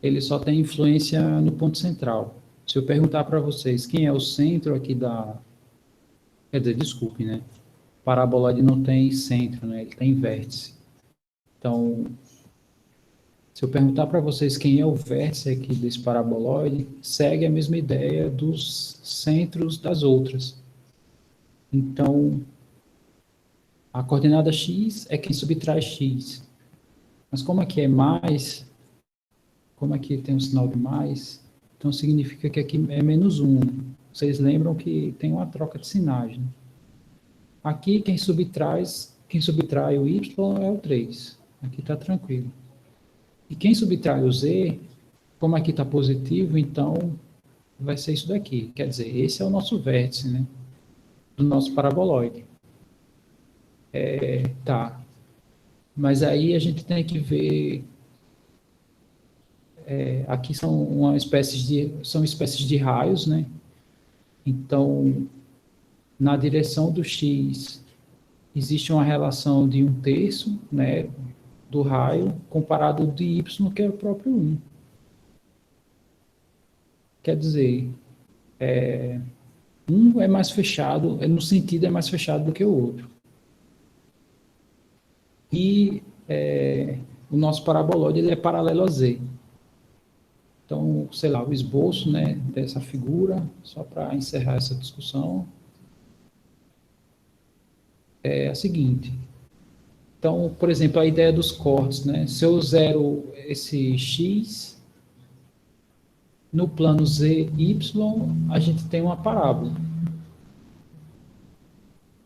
ele só tem influência no ponto central. Se eu perguntar para vocês quem é o centro aqui da... Quer dizer, desculpe, né? O paraboloide não tem centro, né? Ele tem vértice. Então, se eu perguntar para vocês quem é o vértice aqui desse paraboloide, segue a mesma ideia dos centros das outras. Então, a coordenada x é quem subtrai x. Mas como aqui é mais, como aqui tem um sinal de mais, então significa que aqui é menos 1. Vocês lembram que tem uma troca de sinais, né? Aqui quem subtrai o y é o 3. Aqui está tranquilo. E quem subtrai o z, como aqui está positivo, então vai ser isso daqui. Quer dizer, esse é o nosso vértice, né? Do nosso paraboloide. Tá. Mas aí a gente tem que ver... aqui são espécies de raios, né? Então, na direção do X, existe uma relação de 1/3, né? Do raio, comparado ao de Y, que é o próprio 1. Quer dizer, um é mais fechado, no sentido é mais fechado do que o outro. E o nosso paraboloide ele é paralelo a Z. Então, sei lá, o esboço, né, dessa figura, só para encerrar essa discussão, é a seguinte. Então, por exemplo, a ideia dos cortes, né? Se eu zero esse X, no plano ZY, a gente tem uma parábola.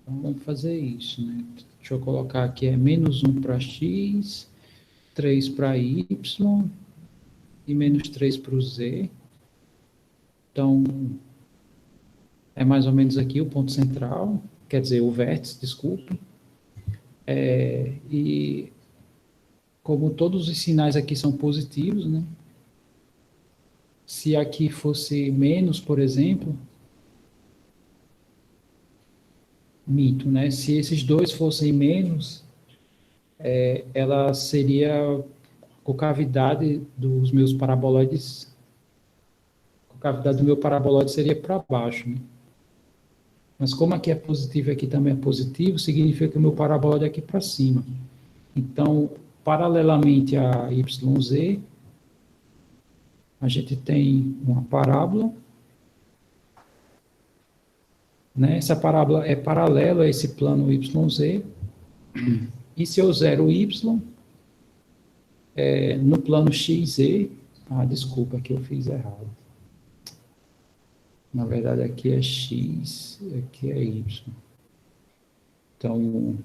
Então, vamos fazer isso, né? Deixa eu colocar aqui, -1 para X, 3 para Y e -3 para o Z. Então, é mais ou menos aqui o ponto central, quer dizer, o vértice, desculpe. E como todos os sinais aqui são positivos, né? Se aqui fosse menos, por exemplo, mito, né? Se esses dois fossem menos, ela seria a concavidade dos meus paraboloides, a concavidade do meu paraboloide seria para baixo, né? Mas como aqui é positivo e aqui também é positivo, significa que o meu paraboloide é aqui para cima. Então, paralelamente a YZ, a gente tem uma parábola, né? Essa parábola é paralela a esse plano YZ, e se eu zero o Y, no plano XZ, desculpa, aqui eu fiz errado. Na verdade, aqui é X, aqui é Y. Então,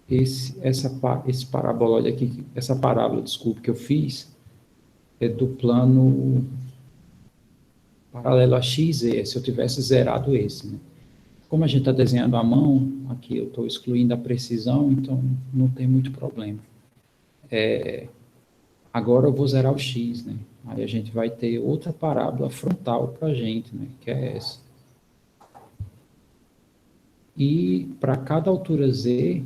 esse paraboloide aqui, essa parábola, desculpa, que eu fiz, é do plano paralelo a XZ, se eu tivesse zerado esse, né? Como a gente está desenhando à mão, aqui eu estou excluindo a precisão, então não tem muito problema. Agora eu vou zerar o X, né? Aí a gente vai ter outra parábola frontal para a gente, né? Que é essa. E para cada altura Z,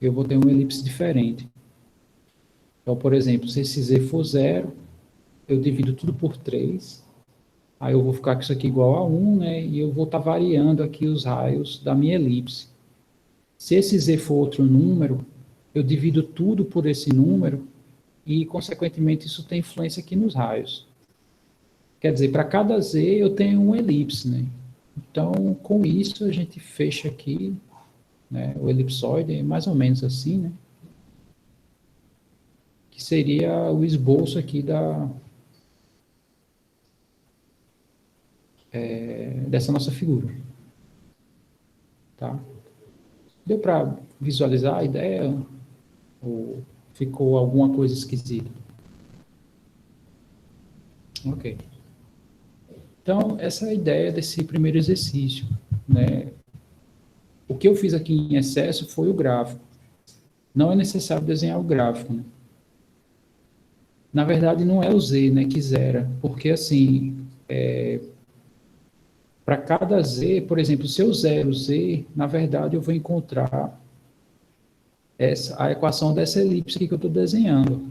eu vou ter uma elipse diferente. Então, por exemplo, se esse Z for 0, eu divido tudo por 3, aí eu vou ficar com isso aqui igual a 1, né? E eu vou estar variando aqui os raios da minha elipse. Se esse Z for outro número, eu divido tudo por esse número e, consequentemente, isso tem influência aqui nos raios. Quer dizer, para cada Z eu tenho uma elipse, né? Então, com isso, a gente fecha aqui, né, o elipsoide, mais ou menos assim, né? Que seria o esboço aqui dessa nossa figura. Tá? Deu para visualizar a ideia? Ou ficou alguma coisa esquisita? Ok. Então, essa é a ideia desse primeiro exercício, né? O que eu fiz aqui em excesso foi o gráfico. Não é necessário desenhar o gráfico, né? Na verdade, não é o Z, né, que zera, porque assim, para cada Z, por exemplo, se eu zero Z, na verdade eu vou encontrar a equação dessa elipse aqui que eu estou desenhando.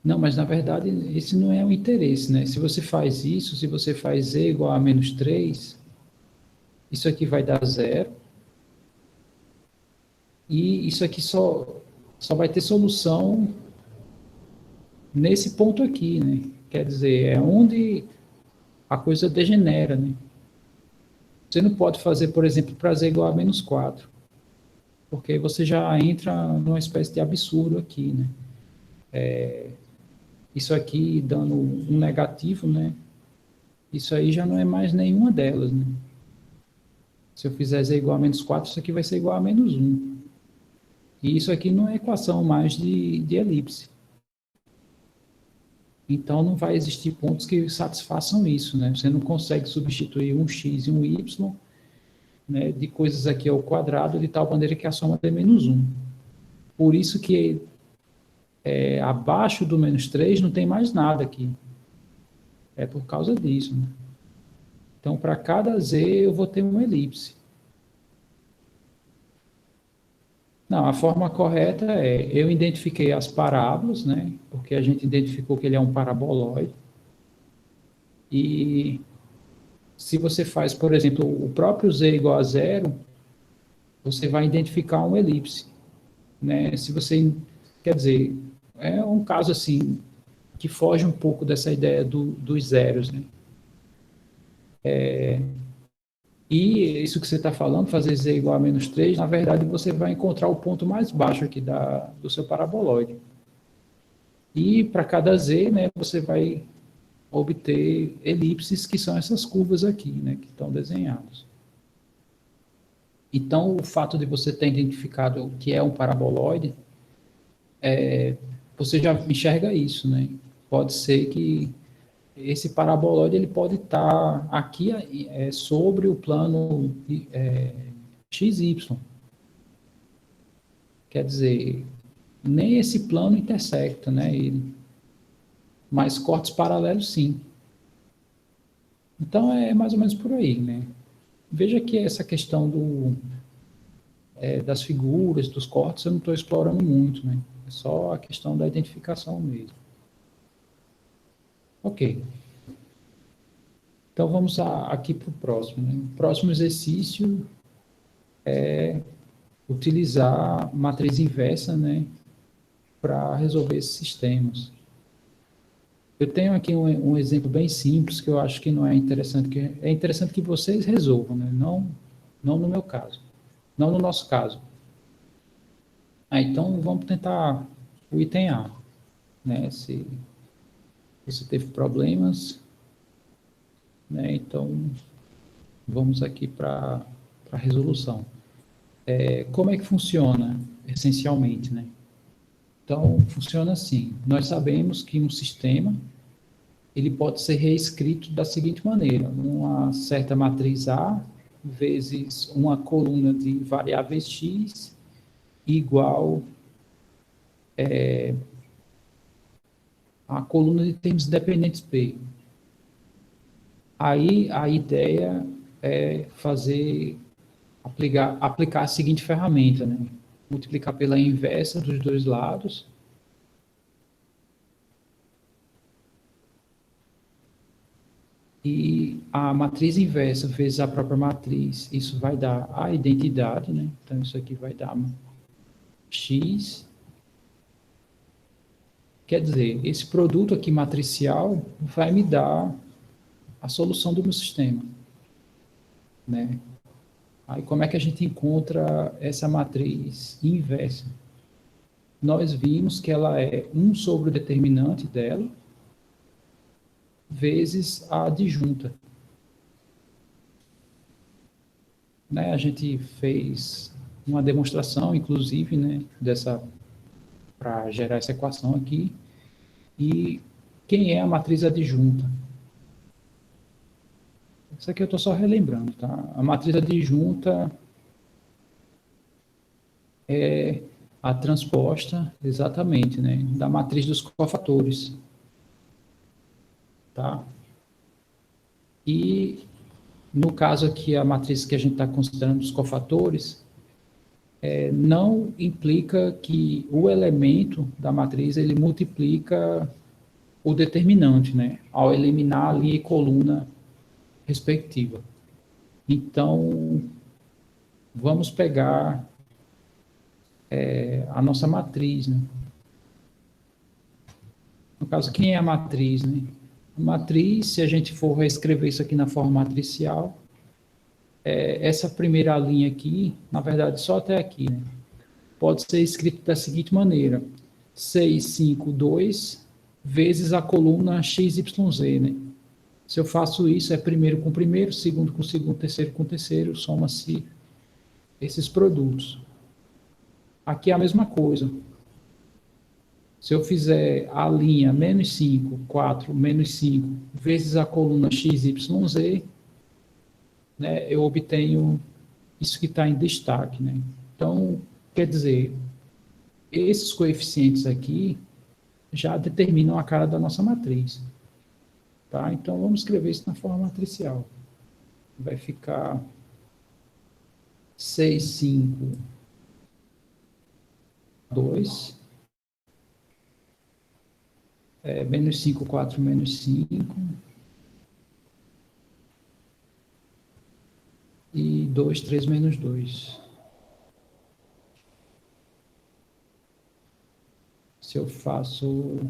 Não, mas na verdade esse não é o interesse, né? Se você faz isso, se você faz Z igual a -3, isso aqui vai dar 0, e isso aqui só vai ter solução nesse ponto aqui, né? Quer dizer, é onde a coisa degenera, né? Você não pode fazer, por exemplo, para Z igual a -4, porque você já entra numa espécie de absurdo aqui, né? Isso aqui dando um negativo, né? Isso aí já não é mais nenhuma delas, né? Se eu fizer Z igual a -4, isso aqui vai ser igual a -1. E isso aqui não é equação mais de elipse. Então, não vai existir pontos que satisfaçam isso, né? Você não consegue substituir um x e um y, né, de coisas aqui ao quadrado, de tal maneira que a soma é menos 1. Por isso que abaixo do menos 3 não tem mais nada aqui. É por causa disso, né? Então, para cada z, eu vou ter uma elipse. Não, a forma correta é, eu identifiquei as parábolas, né? Porque a gente identificou que ele é um paraboloide. E se você faz, por exemplo, o próprio z igual a zero, você vai identificar uma elipse, né? Se você, quer dizer, é um caso assim que foge um pouco dessa ideia dos zeros, né? E isso que você está falando, fazer z igual a menos 3, na verdade você vai encontrar o ponto mais baixo aqui do seu paraboloide. E para cada z, né, você vai obter elipses, que são essas curvas aqui, né, que estão desenhadas. Então, o fato de você ter identificado o que é um paraboloide, você já enxerga isso, né? Pode ser que esse paraboloide ele pode estar aqui sobre o plano XY. Quer dizer, nem esse plano intersecta, né? Mas cortes paralelos, sim. Então, é mais ou menos por aí, né? Veja que essa questão das figuras, dos cortes, eu não estou explorando muito, né? É só a questão da identificação mesmo. Ok. Então, vamos aqui para o próximo, né? O próximo exercício é utilizar matriz inversa, né? Para resolver esses sistemas. Eu tenho aqui um exemplo bem simples que eu acho que não é interessante, que é interessante que vocês resolvam, né? Não no meu caso, não no nosso caso. Então vamos tentar o item A, né? Se você teve problemas, né? Então vamos aqui para a resolução. Como é que funciona essencialmente, né? Então funciona assim. Nós sabemos que um sistema ele pode ser reescrito da seguinte maneira: uma certa matriz A vezes uma coluna de variáveis x igual a coluna de termos dependentes P. Aí a ideia é aplicar a seguinte ferramenta, né? Multiplicar pela inversa dos dois lados. E a matriz inversa vezes a própria matriz, isso vai dar a identidade, né? Então, isso aqui vai dar x. Quer dizer, esse produto aqui matricial vai me dar a solução do meu sistema, né? Aí, como é que a gente encontra essa matriz inversa? Nós vimos que ela é 1 sobre o determinante dela, vezes a adjunta. Né? A gente fez uma demonstração, inclusive, né, para gerar essa equação aqui. E quem é a matriz adjunta? Isso aqui eu estou só relembrando, tá? A matriz adjunta é a transposta, exatamente, né, da matriz dos cofatores. Tá? E, no caso aqui, a matriz que a gente está considerando os cofatores, não implica que o elemento da matriz ele multiplica o determinante, né, ao eliminar a linha e coluna respectiva. Então, vamos pegar a nossa matriz, né? No caso, quem é a matriz, né? A matriz, se a gente for reescrever isso aqui na forma matricial, essa primeira linha aqui, na verdade, só até aqui, né? Pode ser escrito da seguinte maneira: 6, 5, 2, vezes a coluna XYZ, né? Se eu faço isso, é primeiro com primeiro, segundo com segundo, terceiro com terceiro, soma-se esses produtos. Aqui é a mesma coisa. Se eu fizer a linha menos 5, 4, menos 5, vezes a coluna XYZ, né, eu obtenho isso que está em destaque, né? Então, quer dizer, esses coeficientes aqui já determinam a cara da nossa matriz, tá? Então, vamos escrever isso na forma matricial. Vai ficar 6, 5, 2, menos 5, 4, menos 5, e 2, 3, menos 2. Se eu faço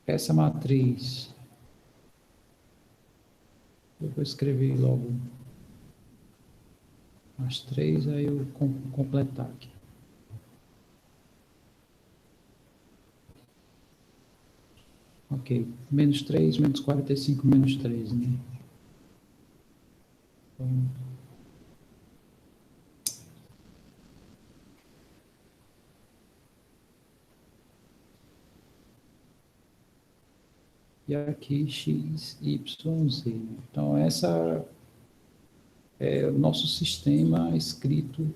essa matriz, eu vou escrever logo as 3, aí eu completar aqui. Ok, menos 3, menos 45, menos 3, né? Então, e aqui x, y, z. Então, essa é o nosso sistema escrito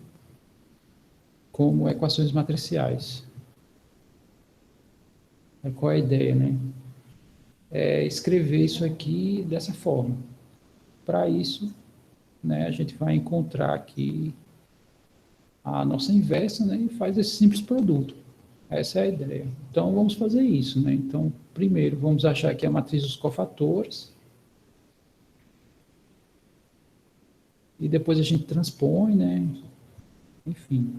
como equações matriciais. Qual é a ideia, né? É escrever isso aqui dessa forma. Para isso, né, a gente vai encontrar aqui a nossa inversa, né, e faz esse simples produto. Essa é a ideia. Então, vamos fazer isso, né? Então, primeiro, vamos achar aqui a matriz dos cofatores. E depois a gente transpõe, né? Enfim.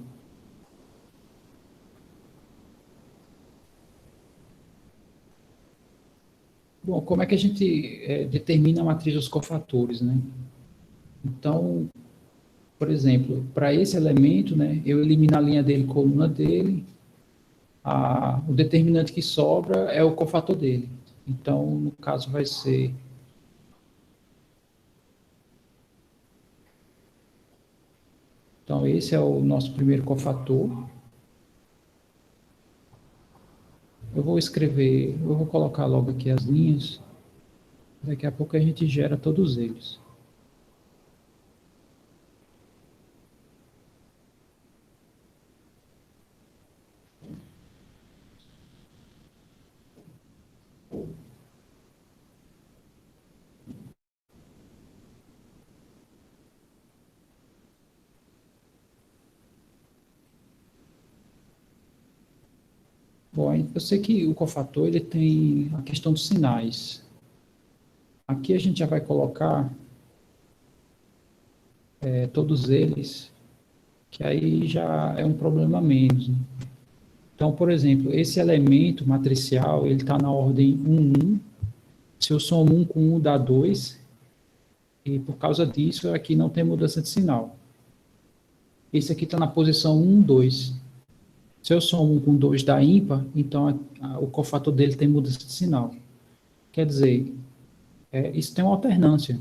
Bom, como é que a gente determina a matriz dos cofatores, né? Então, por exemplo, para esse elemento, né, eu elimino a linha dele, coluna dele, o determinante que sobra é o cofator dele. Então, no caso, vai ser então, esse é o nosso primeiro cofator. Eu vou colocar logo aqui as linhas. Daqui a pouco a gente gera todos eles. Bom, eu sei que o cofator ele tem a questão dos sinais. Aqui a gente já vai colocar todos eles, que aí já é um problema a menos, né? Então, por exemplo, esse elemento matricial, ele está na ordem 1, 1. Se eu somo 1 com 1 dá 2, e por causa disso aqui não tem mudança de sinal. Esse aqui está na posição 1, 2. Se eu somo 1 com 2 dá ímpar, então o cofator dele tem mudança de sinal. Quer dizer, isso tem uma alternância.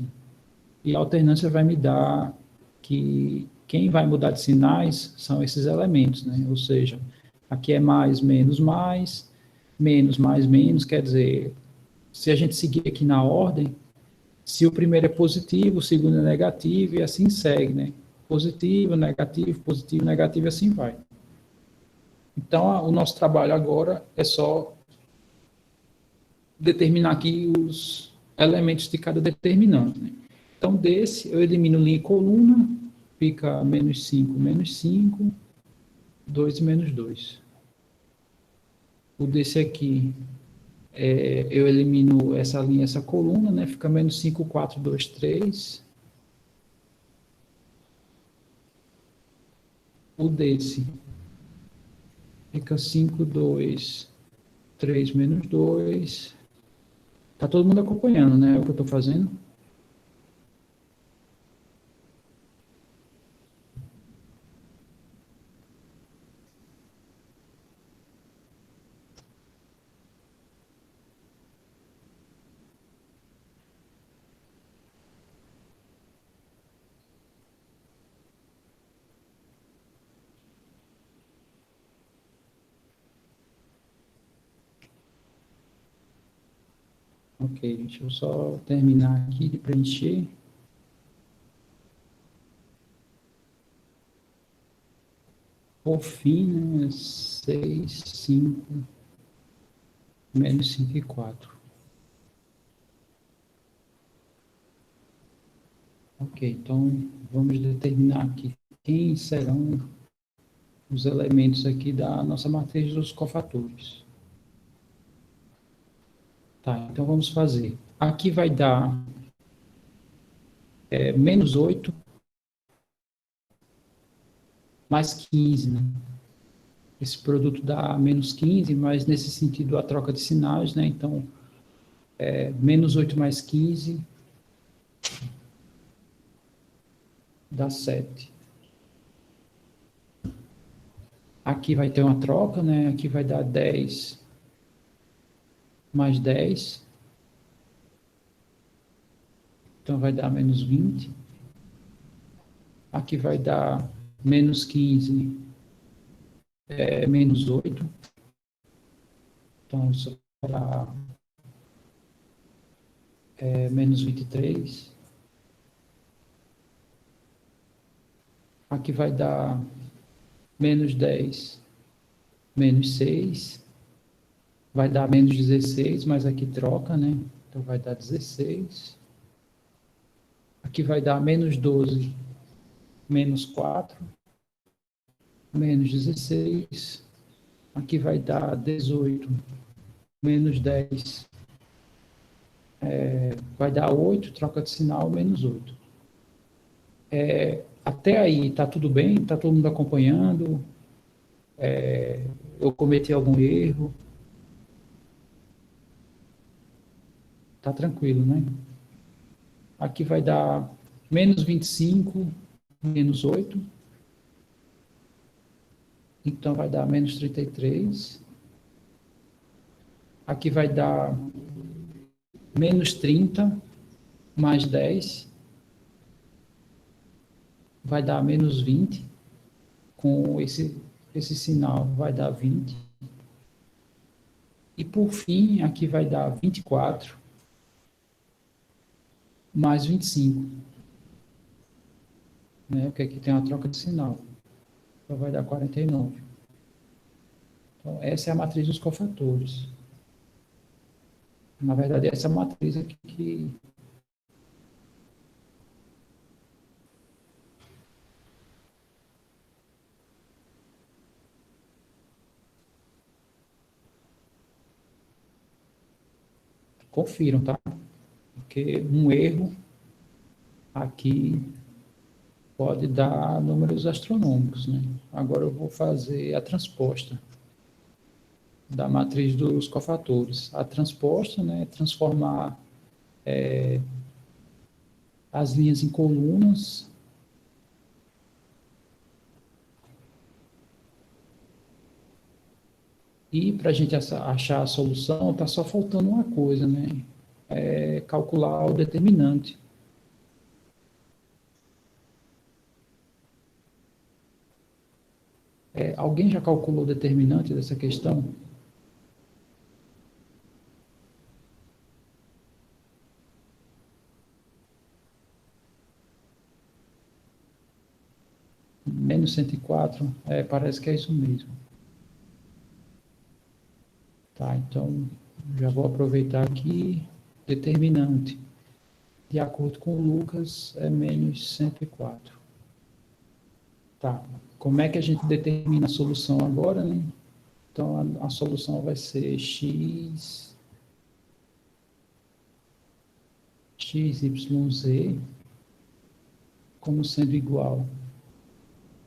E a alternância vai me dar que quem vai mudar de sinais são esses elementos, né? Ou seja, aqui é mais, menos, mais, menos, quer dizer, se a gente seguir aqui na ordem, se o primeiro é positivo, o segundo é negativo, e assim segue, né? Positivo, negativo, e assim vai. Então, o nosso trabalho agora é só determinar aqui os elementos de cada determinante, né? Então, desse, eu elimino linha e coluna, fica menos 5, 2 e menos 2. O desse aqui, eu elimino essa linha, essa coluna, né? Fica menos 5, 4, 2, 3. O desse, fica 5, 2, 3, menos 2. Tá todo mundo acompanhando, né? O que eu estou fazendo? Ok, deixa eu só terminar aqui de preencher. Por fim, né, 6, 5, menos 5 e 4. Ok, então vamos determinar aqui quem serão os elementos aqui da nossa matriz dos cofatores. Tá, então vamos fazer. Aqui vai dar menos 8 mais 15, né? Esse produto dá menos 15, mas nesse sentido a troca de sinais, né? Então, menos 8 mais 15 dá 7. Aqui vai ter uma troca, né? Aqui vai dar 10 mais 10. Então, vai dar menos 20. Aqui vai dar menos 15, menos 8. Então, isso vai dar menos 23. Aqui vai dar menos 10, menos 6. Vai dar menos 16, mas aqui troca, né? Então, vai dar 16. Aqui vai dar menos 12, menos 4, menos 16. Aqui vai dar 18, menos 10. Vai dar 8, troca de sinal, menos 8. Até aí, tá tudo bem? Tá todo mundo acompanhando? Eu cometi algum erro? Tá tranquilo, né? Aqui vai dar menos 25, menos 8. Então, vai dar menos 33. Aqui vai dar menos 30, mais 10. Vai dar menos 20. Com esse sinal, vai dar 20. E, por fim, aqui vai dar 24, mais 25. Né? Porque aqui tem uma troca de sinal. Então, vai dar 49. Então, essa é a matriz dos cofatores. Na verdade, essa matriz aqui que confiram, tá? Porque um erro aqui pode dar números astronômicos, né? Agora eu vou fazer a transposta da matriz dos cofatores. A transposta, né, é transformar as linhas em colunas. E para a gente achar a solução, está só faltando uma coisa, né? Calcular o determinante. Alguém já calculou o determinante dessa questão? Menos 104? Parece que é isso mesmo. Tá, então já vou aproveitar aqui. Determinante, de acordo com o Lucas, é menos 104. Tá, como é que a gente determina a solução agora, né? Então, a solução vai ser XYZ como sendo igual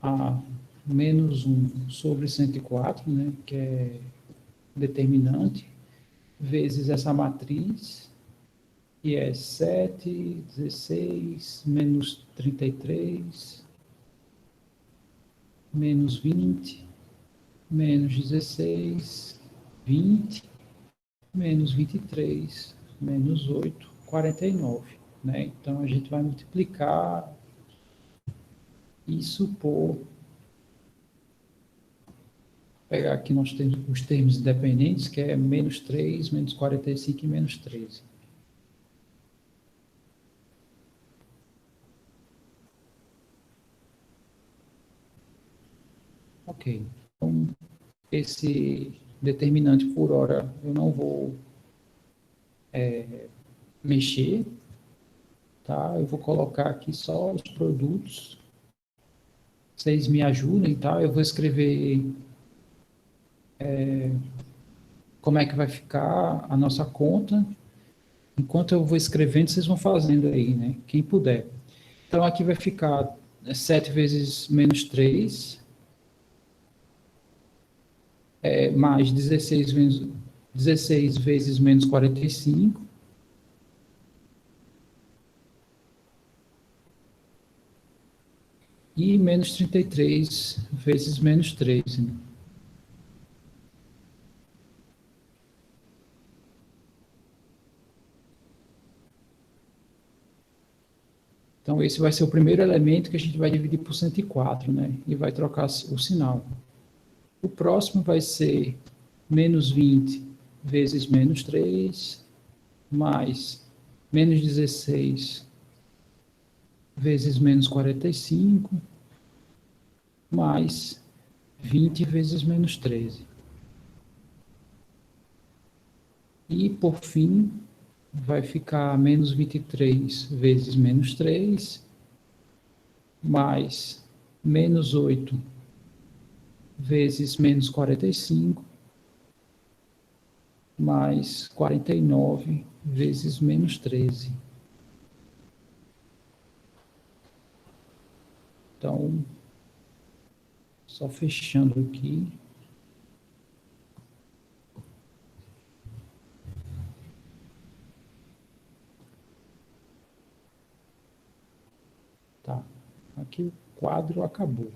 a menos 1 sobre 104, né, que é determinante, vezes essa matriz, que é 7, 16, menos 33, menos 20, menos 16, 20, menos 23, menos 8, 49. Né? Então, a gente vai multiplicar isso por... Pegar aqui nós temos os termos independentes, que é menos 3, menos 45 e menos 13. Ok. Então, esse determinante por hora eu não vou mexer, tá? Eu vou colocar aqui só os produtos. Vocês me ajudem, tá? Eu vou escrever como é que vai ficar a nossa conta. Enquanto eu vou escrevendo, vocês vão fazendo aí, né? Quem puder. Então, aqui vai ficar 7 vezes menos 3, mais 16 vezes menos 45, e menos 33 vezes menos 13. Né? Então, esse vai ser o primeiro elemento que a gente vai dividir por 104, né? E vai trocar o sinal. O próximo vai ser menos 20 vezes menos 3, mais menos 16 vezes menos 45, mais 20 vezes menos 13. E, por fim, vai ficar menos 23 vezes menos 3, mais menos 8 vezes menos 45, mais 49 vezes menos 13. Então, só fechando aqui. Tá. Aqui o quadro acabou.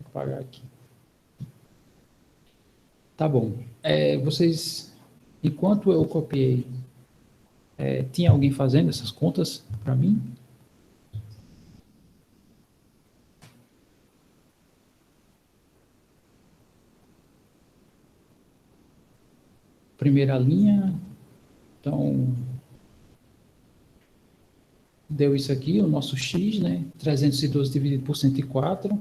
Vou apagar aqui. Tá bom. Vocês, enquanto eu copiei, tinha alguém fazendo essas contas para mim? Primeira linha, então, deu isso aqui, o nosso x, né? 312 dividido por 104.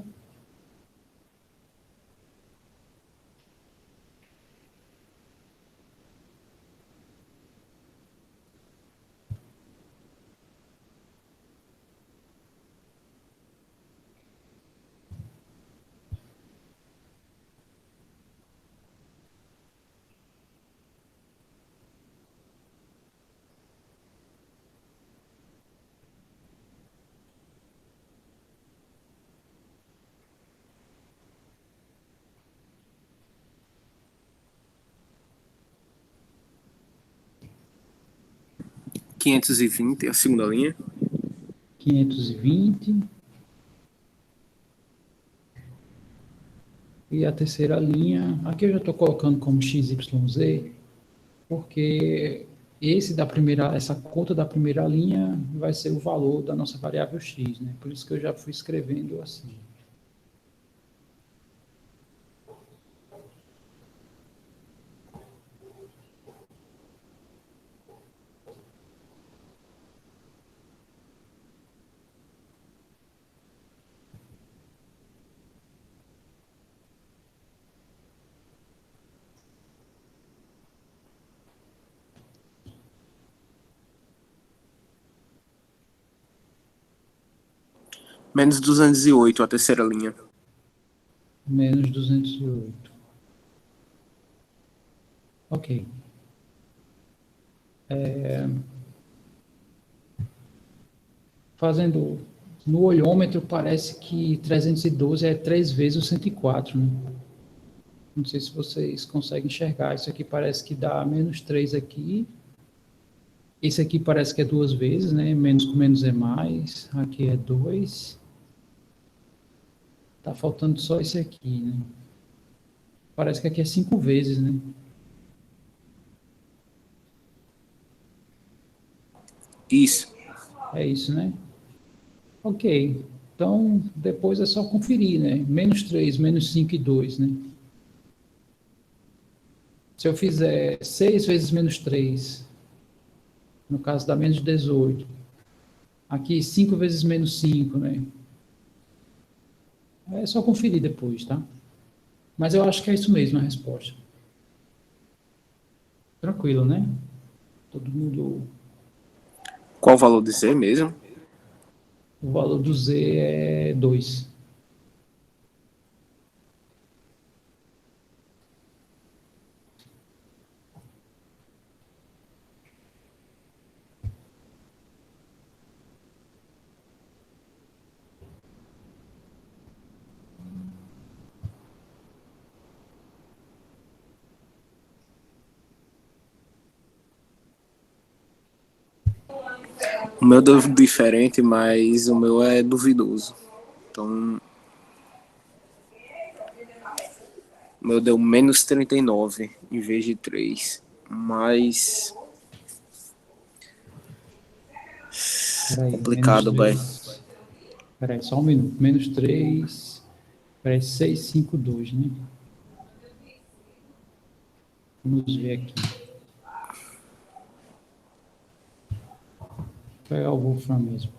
A segunda linha. 520. E a terceira linha, aqui eu já estou colocando como XYZ, porque essa conta da primeira linha vai ser o valor da nossa variável x, né? Por isso que eu já fui escrevendo assim. Menos 208, a terceira linha. Menos 208. Ok. Fazendo no olhômetro, parece que 312 é 3 vezes o 104, né? Não sei se vocês conseguem enxergar. Isso aqui parece que dá menos 3 aqui. Esse aqui parece que é 2 vezes, né? Menos com menos é mais. Aqui é 2. Tá faltando só esse aqui, né? Parece que aqui é 5 vezes, né? Isso. É isso, né? Ok. Então, depois é só conferir, né? Menos 3, menos 5 e 2, né? Se eu fizer 6 vezes menos 3, no caso dá menos 18. Aqui, 5 vezes menos 5, né? É só conferir depois, tá? Mas eu acho que é isso mesmo a resposta. Tranquilo, né? Todo mundo. Qual o valor de Z mesmo? O valor do Z é 2. O meu deu diferente, mas o meu é duvidoso. Então, o meu deu menos 39 em vez de 3. Mas. Peraí, menos Complicado, boy. 3. Peraí, só um minuto. Menos 3. Peraí, 652, né? Vamos ver aqui. Vou pegar o Wolfram mesmo.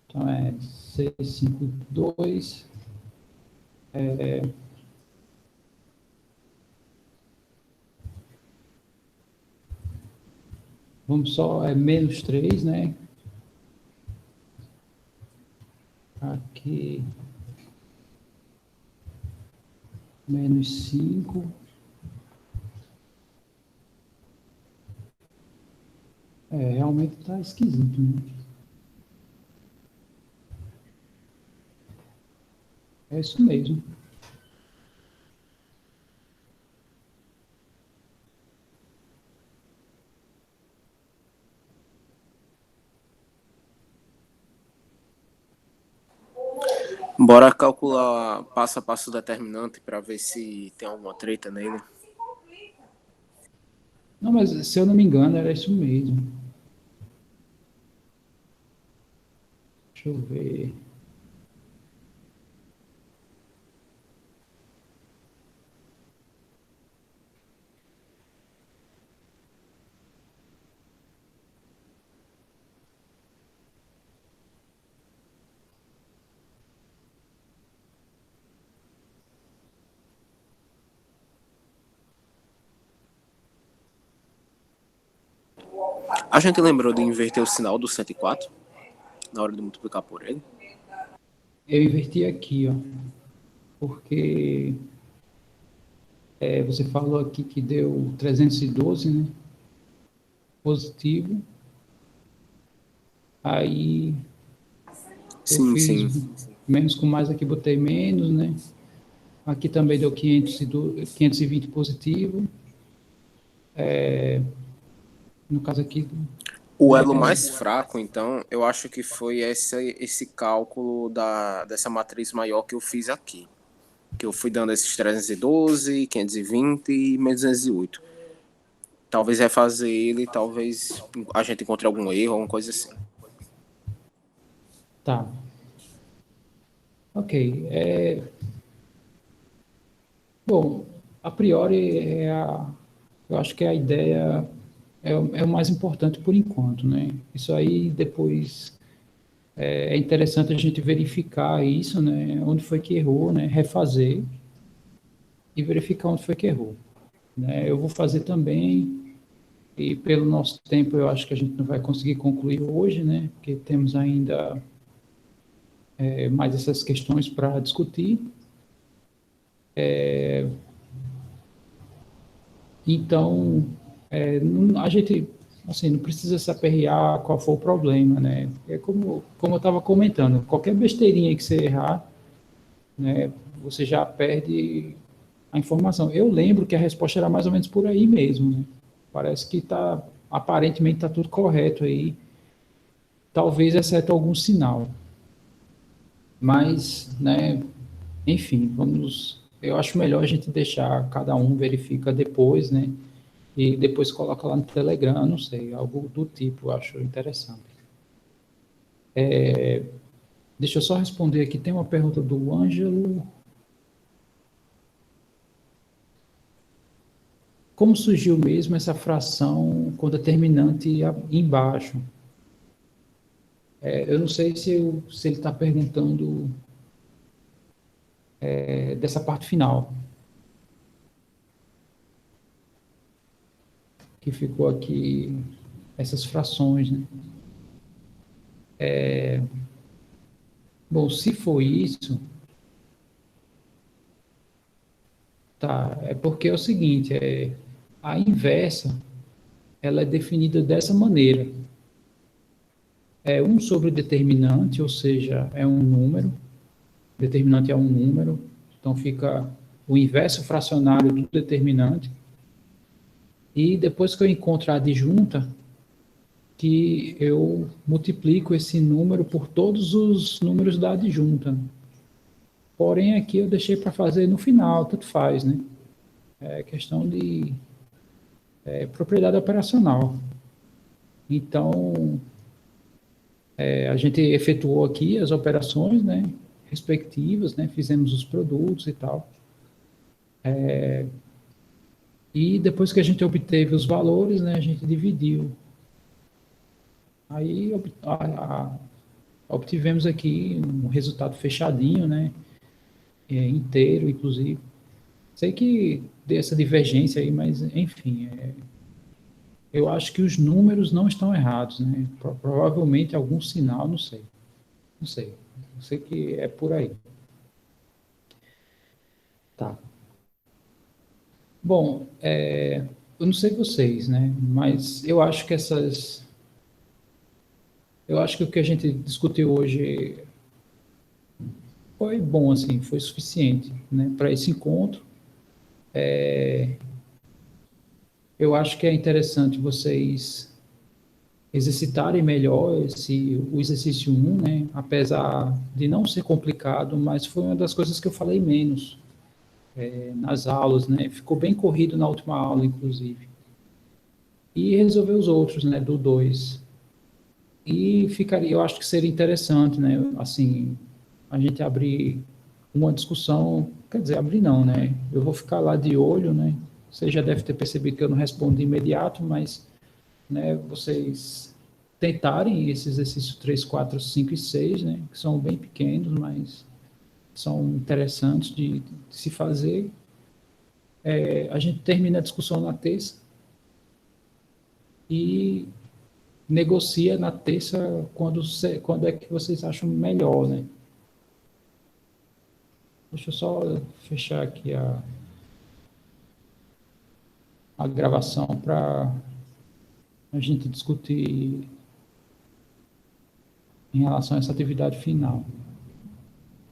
Então é 652. Vamos só, é menos 3, né? Aqui, menos 5. Realmente tá esquisito, né? É isso mesmo. Bora calcular passo a passo determinante para ver se tem alguma treta nele. Não, mas se eu não me engano, era isso mesmo. Deixa eu ver. A gente lembrou de inverter o sinal do 104 na hora de multiplicar por ele. Eu inverti aqui, ó. Porque você falou aqui que deu 312, né? Positivo. Aí eu Sim, fiz sim. menos com mais aqui, botei menos, né? Aqui também deu 520 positivo. No caso aqui, O né? elo mais fraco, então, eu acho que foi esse cálculo dessa matriz maior que eu fiz aqui. Que eu fui dando esses 312, 520 e 1208. Talvez refazer ele, talvez a gente encontre algum erro, alguma coisa assim. Tá. Ok. Bom, a priori, eu acho que a ideia é o mais importante por enquanto, né? Isso aí depois é interessante a gente verificar isso, né? Onde foi que errou, né? Refazer e verificar onde foi que errou, né? Eu vou fazer também, e pelo nosso tempo eu acho que a gente não vai conseguir concluir hoje, né? Porque temos ainda mais essas questões para discutir. Então, a gente, assim, não precisa se aperrear qual foi o problema, né? É como eu estava comentando, qualquer besteirinha que você errar, né, você já perde a informação. Eu lembro que a resposta era mais ou menos por aí mesmo, né? Parece que aparentemente está tudo correto aí, talvez exceto algum sinal. Mas, né, enfim, eu acho melhor a gente deixar cada um verifica depois, né? E depois coloca lá no Telegram, não sei, algo do tipo, eu acho interessante. Deixa eu só responder aqui, tem uma pergunta do Ângelo. como surgiu mesmo essa fração com determinante embaixo? Eu não sei se ele está perguntando dessa parte final, que ficou aqui, essas frações, né? Bom, se for isso, tá, é porque é o seguinte, a inversa, ela é definida dessa maneira. É 1 sobre o determinante, ou seja, é um número, determinante é um número, então fica o inverso fracionário do determinante, e depois que eu encontro a adjunta, que eu multiplico esse número por todos os números da adjunta. Porém, aqui eu deixei para fazer no final, tanto faz, né? É questão de propriedade operacional. Então, a gente efetuou aqui as operações, né, respectivas, né, fizemos os produtos e tal. E depois que a gente obteve os valores, né, a gente dividiu. Aí obtivemos aqui um resultado fechadinho, né, inteiro, inclusive. Sei que deu essa divergência aí, mas, enfim, eu acho que os números não estão errados, né? Provavelmente algum sinal, não sei. Não sei. Eu sei que é por aí. Tá. Bom, eu não sei vocês, né? Mas eu acho que eu acho que o que a gente discutiu hoje foi bom, assim, foi suficiente, né? Para esse encontro. Eu acho que é interessante vocês exercitarem melhor o exercício 1, né? Apesar de não ser complicado, mas foi uma das coisas que eu falei menos nas aulas, né? Ficou bem corrido na última aula, inclusive. E resolver os outros, né? Do 2. E eu acho que seria interessante, né? Assim, a gente abrir uma discussão, quer dizer, abrir não, né? Eu vou ficar lá de olho, né? Você já deve ter percebido que eu não respondo de imediato, mas, né, vocês tentarem esse exercício 3, 4, 5 e 6, né? Que são bem pequenos, mas são interessantes de se fazer. A gente termina a discussão na terça e negocia na terça quando é que vocês acham melhor, né? Deixa eu só fechar aqui a gravação para a gente discutir em relação a essa atividade final.